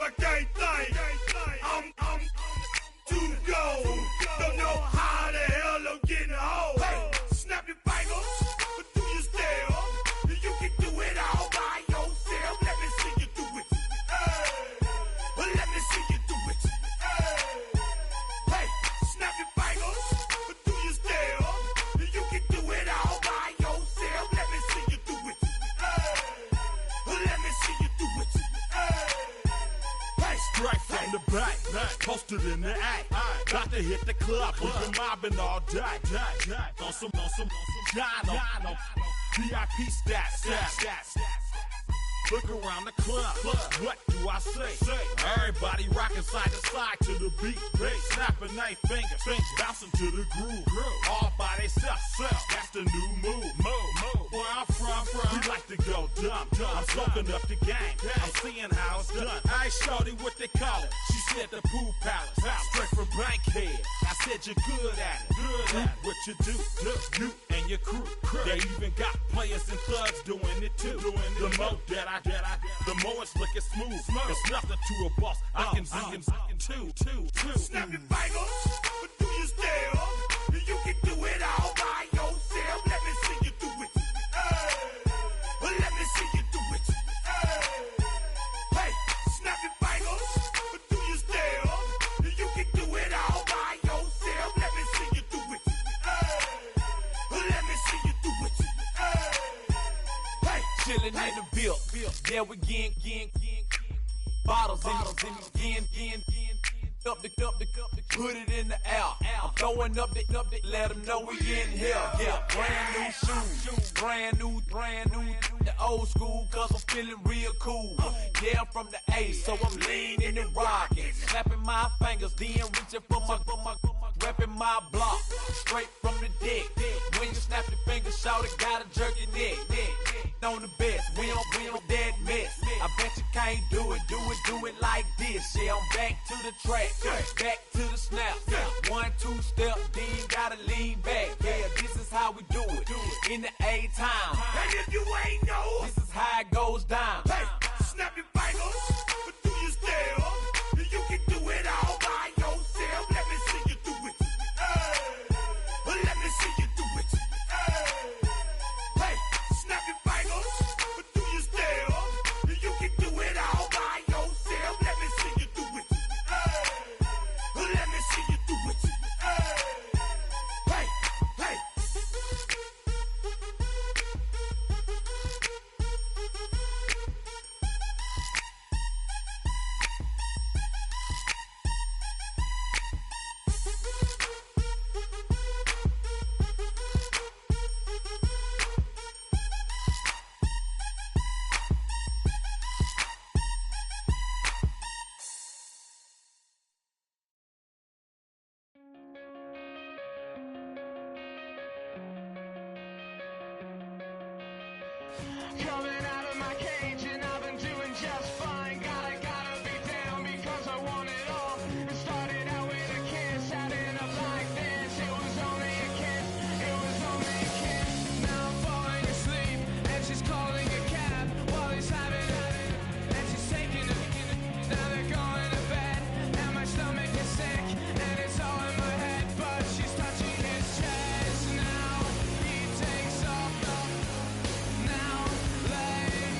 I can't think. I'm to go. Don't know how the hell I'm getting home. Hey, snap your fingers, but do you still? You can do it all by yourself. Let me see you do it. Let me see you do it. Hey, snap your fingers, but do you still? You can do it all by yourself. Let me see you do it. Let me see you do it. Hey, straight from the back, posted in the act. Got to hit the club, we've been mobbing all day. On some Jono, VIP stats. Look around the club, what do I say? Everybody rocking side to side to the beat. Snapping their fingers, bouncing to the groove. All by themselves, that's the new move. Where I'm from, we like to go dumb. I'm soaking up the game, I'm seeing how it's done. I ain't shorty what they call it. She said the pool palace, straight from Bankhead. That's said you're good at it. Good at what you do, you and your crew. They even got players and thugs doing it too. The more that I get, the more it's looking smooth. It's nothing to a boss. I can see him too. Snap your fingers, but do you still? You can do it all by yourself. Let me see you do it. Let me see you do it. Hey, snap your fingers, but do you still? You can do it all by yourself. Let me see you do it. Let me see you do it. Hey, chillin' in the bill. Yeah, we getting bottles in again. Up the put it in the air. I'm throwing up the, let them know we in here. Yeah, brand new shoes, brand new. The old school, cause I'm feeling real cool. Yeah, I'm from the A, so I'm leaning and rocking. Snapping my fingers, then reaching for my repping my block. Straight from the deck. When you snap your fingers, shout it, gotta jerk your neck. On the best, we don't dead mess. I bet you can't do it like this. Yeah, I'm back to the track, back to the snap. 1, 2 step, then gotta lean back. Yeah, this is how we do it. In the A time. And if you ain't know, this is how it goes down. Hey, snap your fingers, but do you still? You can do it all by yourself. Let me see you do it. Let me see you do it. Hey, snap your fingers, but do you still? You can do it all by yourself. Let me see you do it. Let me see you do it. Hey. Coming out of my cage and I've been doing just fine. Gotta be down because I want it all. It started out with a kiss out in a black dance. It was only a kiss, Now I'm falling asleep and she's calling a cab while he's having and she's taking a now they're going to bed and my stomach is sick and it's all in my head, but she's touching his chest now. He takes off now. Lay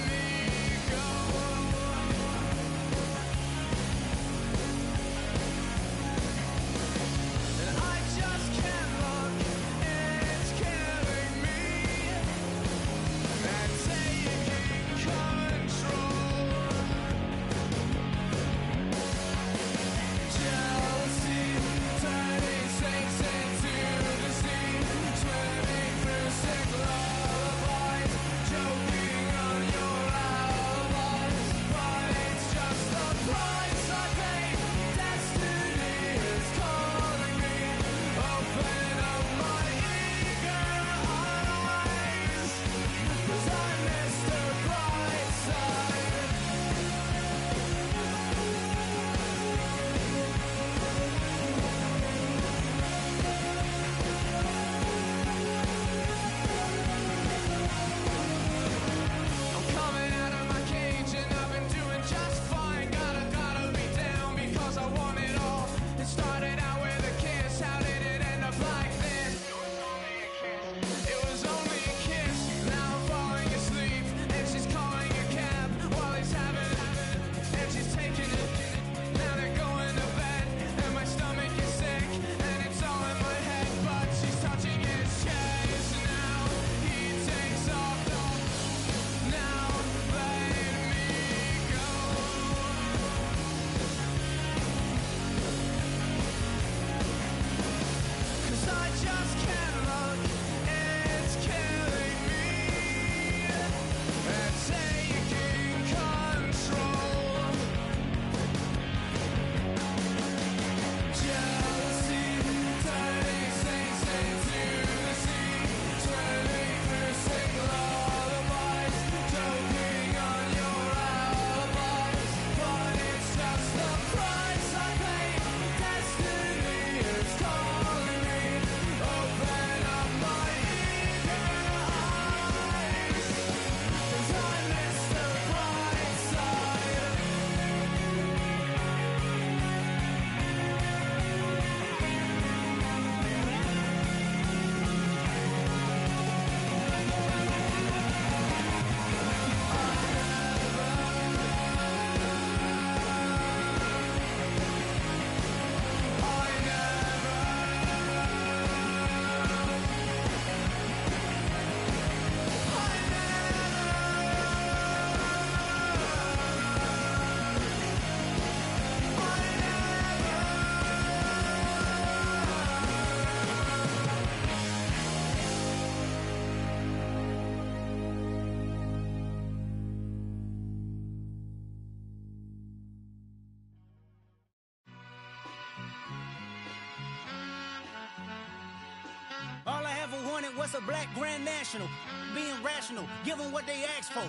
what's a black grand national? Being rational, give them what they ask for.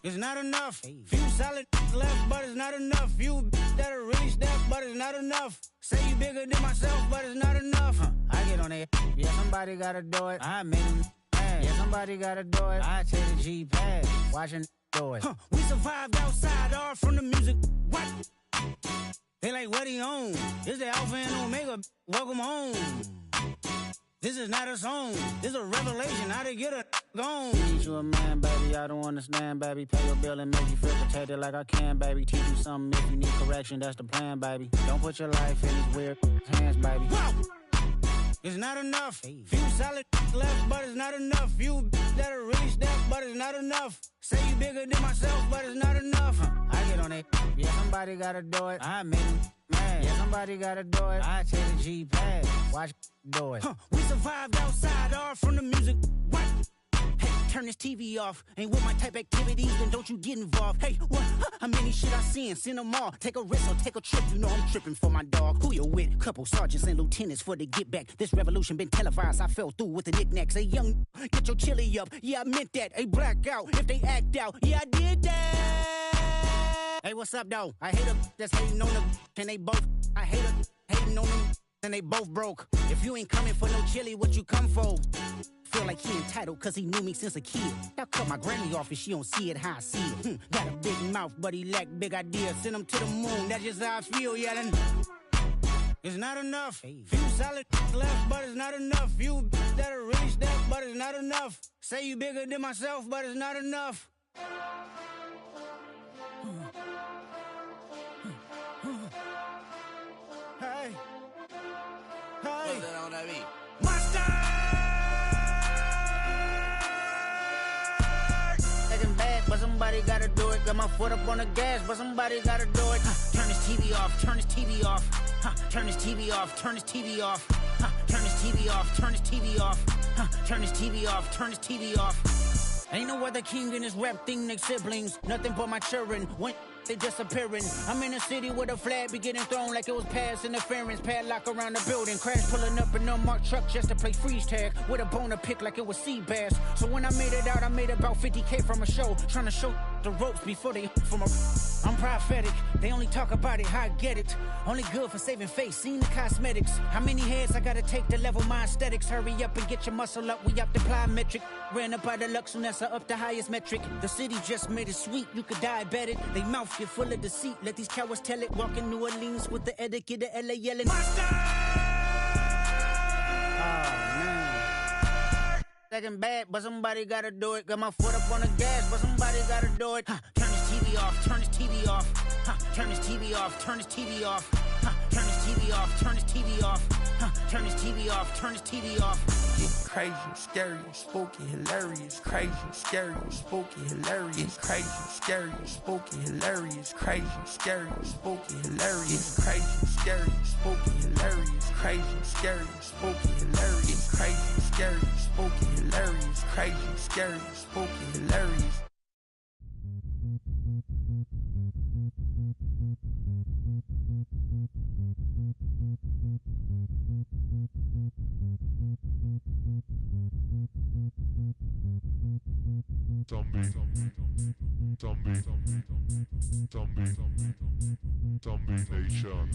It's not enough. Few solid left, but it's not enough. Few that are really step, but it's not enough. Say you bigger than myself, but it's not enough. I get on it. Yeah, somebody gotta do it. I made him mad. Yeah, somebody gotta do it. I take the G-pad. Watching do it. We survived outside, all from the music. What? They like, what he on? This the Alpha and Omega. Welcome home. This is not a song. This is a revelation. How to get a gone. Teach you a man, baby. I don't understand, baby. Pay your bill and make you feel protected like I can, baby. Teach you something if you need correction. That's the plan, baby. Don't put your life in these weird hands, baby. Whoa! It's not enough. Few solid left, but it's not enough. Few that are really step, but it's not enough. Say you bigger than myself, but it's not enough. I get on it. Yeah, somebody gotta do it. I made him mad. Yeah, somebody gotta do it. I take the G-pad. Watch do it. We survived outside, all from the music. What? Hey, turn this TV off. Ain't with my type activities, then don't you get involved. Hey, what? How many shit I seen? Send them all. Take a risk or take a trip. You know I'm tripping for my dog. Who you with? Couple sergeants and lieutenants for the get back. This revolution been televised. I fell through with the knickknacks. Hey, young, get your chili up. Yeah, I meant that. Hey, black out if they act out. Yeah, I did that. Hey, what's up, though? I hate them that's hating on them. And they both, I hate them hating on them. And they both broke. If you ain't coming for no chili, what you come for? Feel like he entitled cause he knew me since a kid. Y'all cut my granny off and she don't see it how I see it. Got a big mouth but he lack big ideas. Send him to the moon, that's just how I feel yelling. It's not enough. Few solid left but it's not enough. Few that are really step but it's not enough. Say you bigger than myself but it's not enough. Hey. Hey. What's that on that beat? But somebody gotta do it. Got my foot up on the gas, but somebody gotta do it. Turn this TV off, turn this TV off. Turn this TV off, turn this TV off. Turn this TV off, turn this TV off. Turn this TV off, turn this TV off. Ain't no other king in this rap thing, they siblings. Nothing but my children. When they disappearing. I'm in a city where the flag be getting thrown like it was pass interference. Padlock around the building. Crash pulling up an unmarked truck just to play freeze tag. With a bone to pick like it was sea bass. So when I made it out, I made about 50K from a show. Trying to show the ropes before they from a... I'm prophetic. They only talk about it, how I get it. Only good for saving face, seen the cosmetics. How many heads I gotta take to level my aesthetics? Hurry up and get your muscle up, we up the plyometric. Ran up out of luck, soon as I up the highest metric. The city just made it sweet, you could diabetic. They mouth get full of deceit, let these cowards tell it. Walk in New Orleans with the etiquette of LA yelling. Second bad, but somebody gotta do it. Got my foot up on the gas, but somebody gotta do it. Turn this TV off, turn this TV off. Turn this TV off, turn this TV off. Turn this TV off, turn this TV off. Turn this TV off, turn this TV off. Getting crazy, scary, spooky, hilarious. Crazy, scary, spooky, hilarious. Crazy, scary, spooky, hilarious. Crazy, scary, spooky, hilarious. Crazy, scary, spooky, hilarious. Crazy, scary, spooky, hilarious. Crazy, scary, spooky, hilarious. Crazy, scary, spooky, hilarious. Zombie nation. Zombie nation.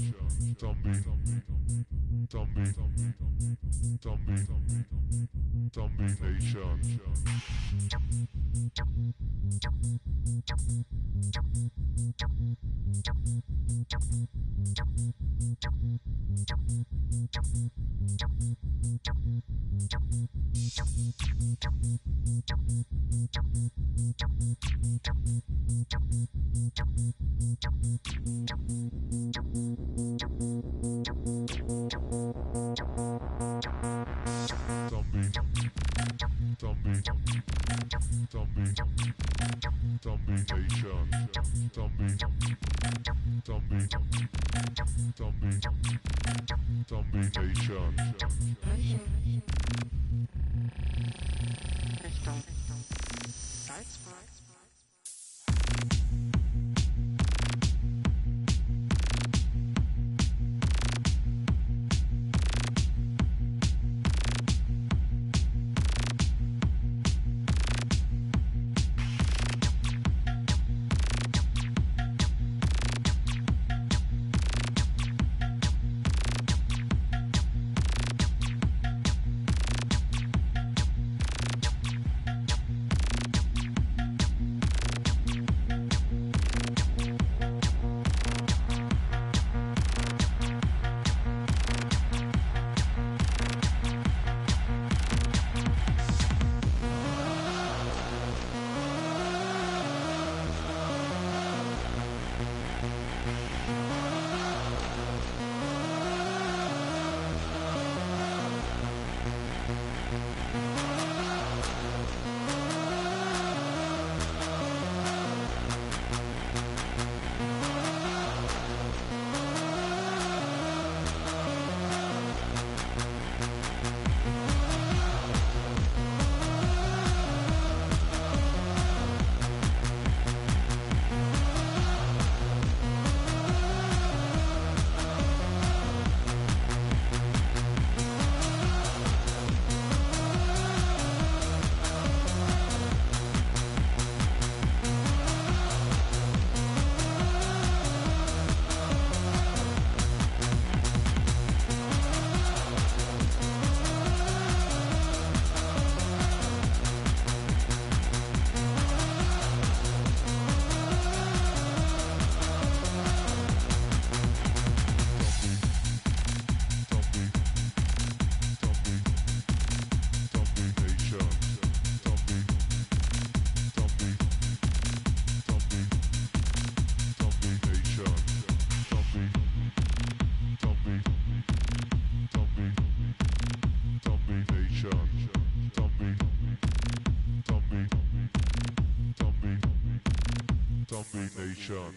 Nation.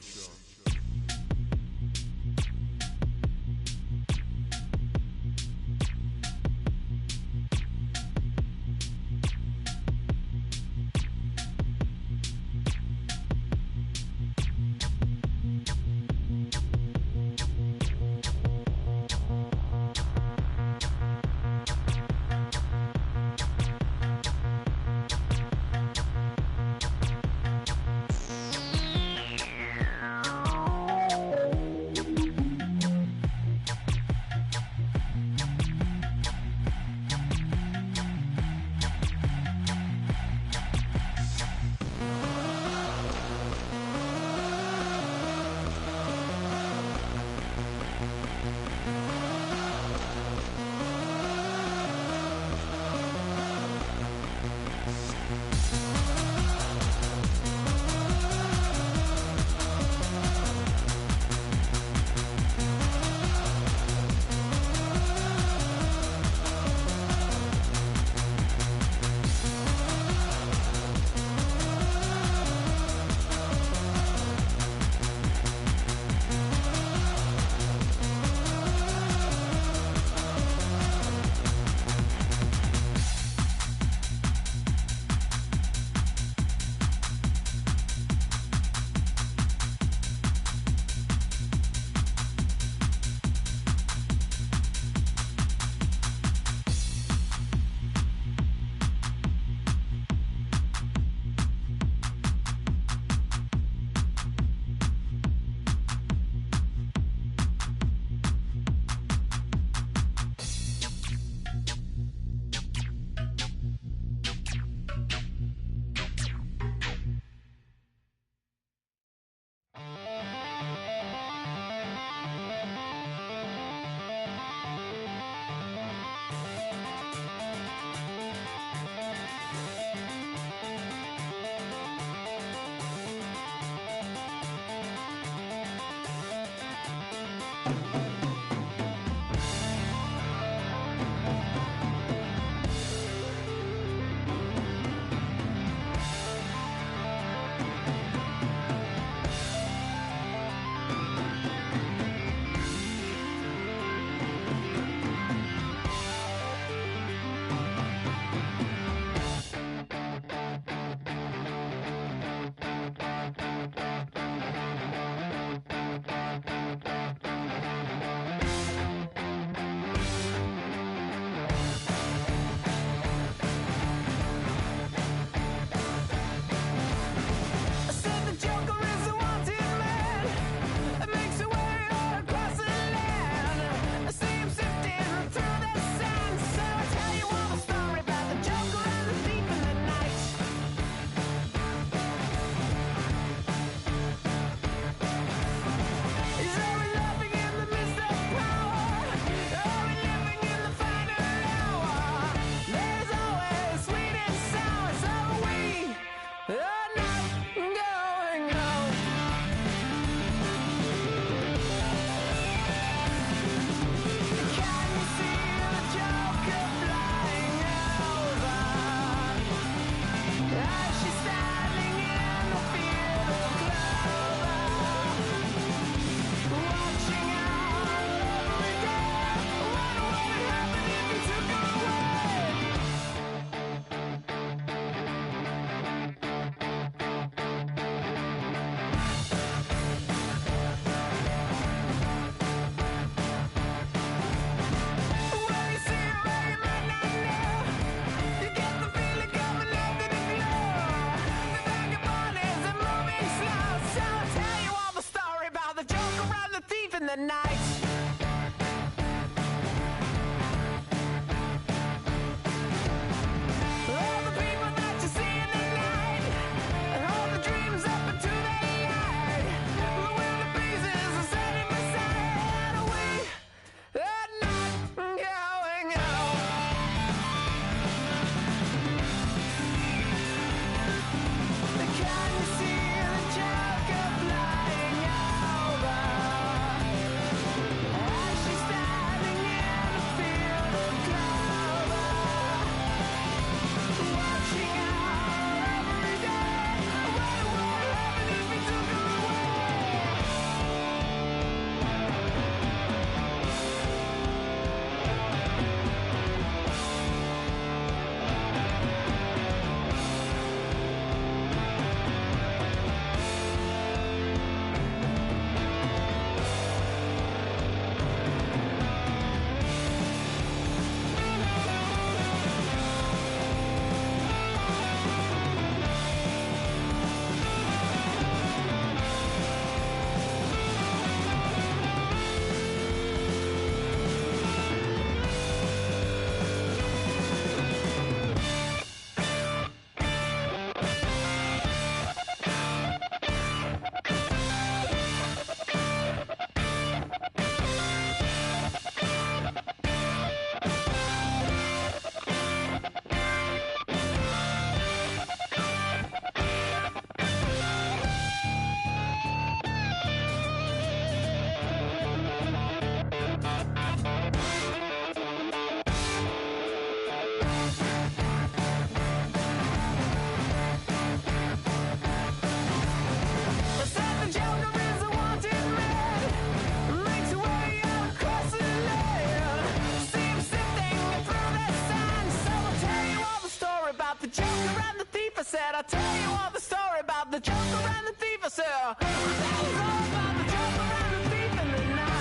said, I'll tell you all the story about the joker and the thief. I said, that was all about the joker and the thief in the night.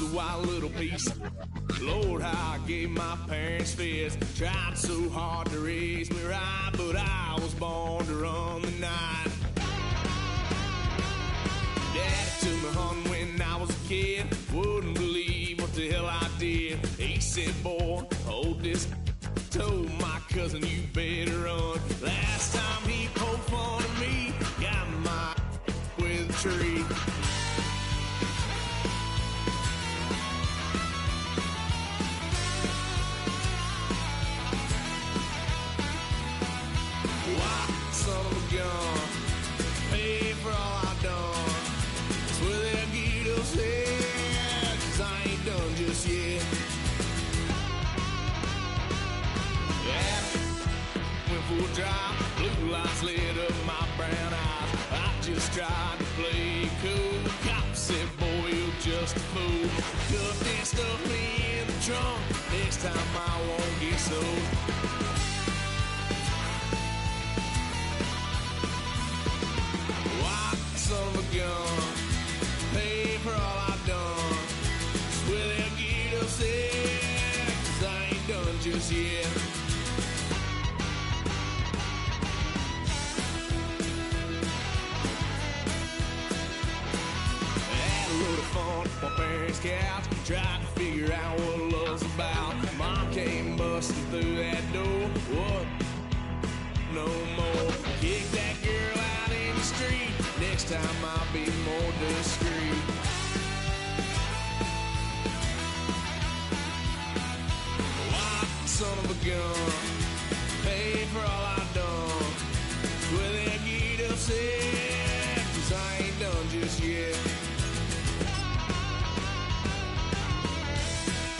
A wild little piece. Lord, how I gave my parents fist. Tried so hard to raise me right, but I was born to run the night. Daddy took me hunting when I was a kid. Wouldn't believe what the hell I did. He said, boy, hold this. Told my cousin, you better run. Last time he poked fun at me, got my with a tree. Son of a gun, pay for all I done. That's where they'll get us head, 'cause I ain't done just yet. Yeah, went for a drive, blue lights lit up my brown eyes. I just tried to play cool. Cop said, boy, you're just a fool. Cuffed and stuffed me in the trunk. Next time I won't get sold. Son of a gun, pay for all I've done. Swear they'll get us there, 'cause I ain't done just yet. Had a load of fun on my parents' couch, tried to figure out what love's about. Mom came busting through that door. What? No more. Kick that girl out in the street. Next time I'll be more discreet. Son of a gun.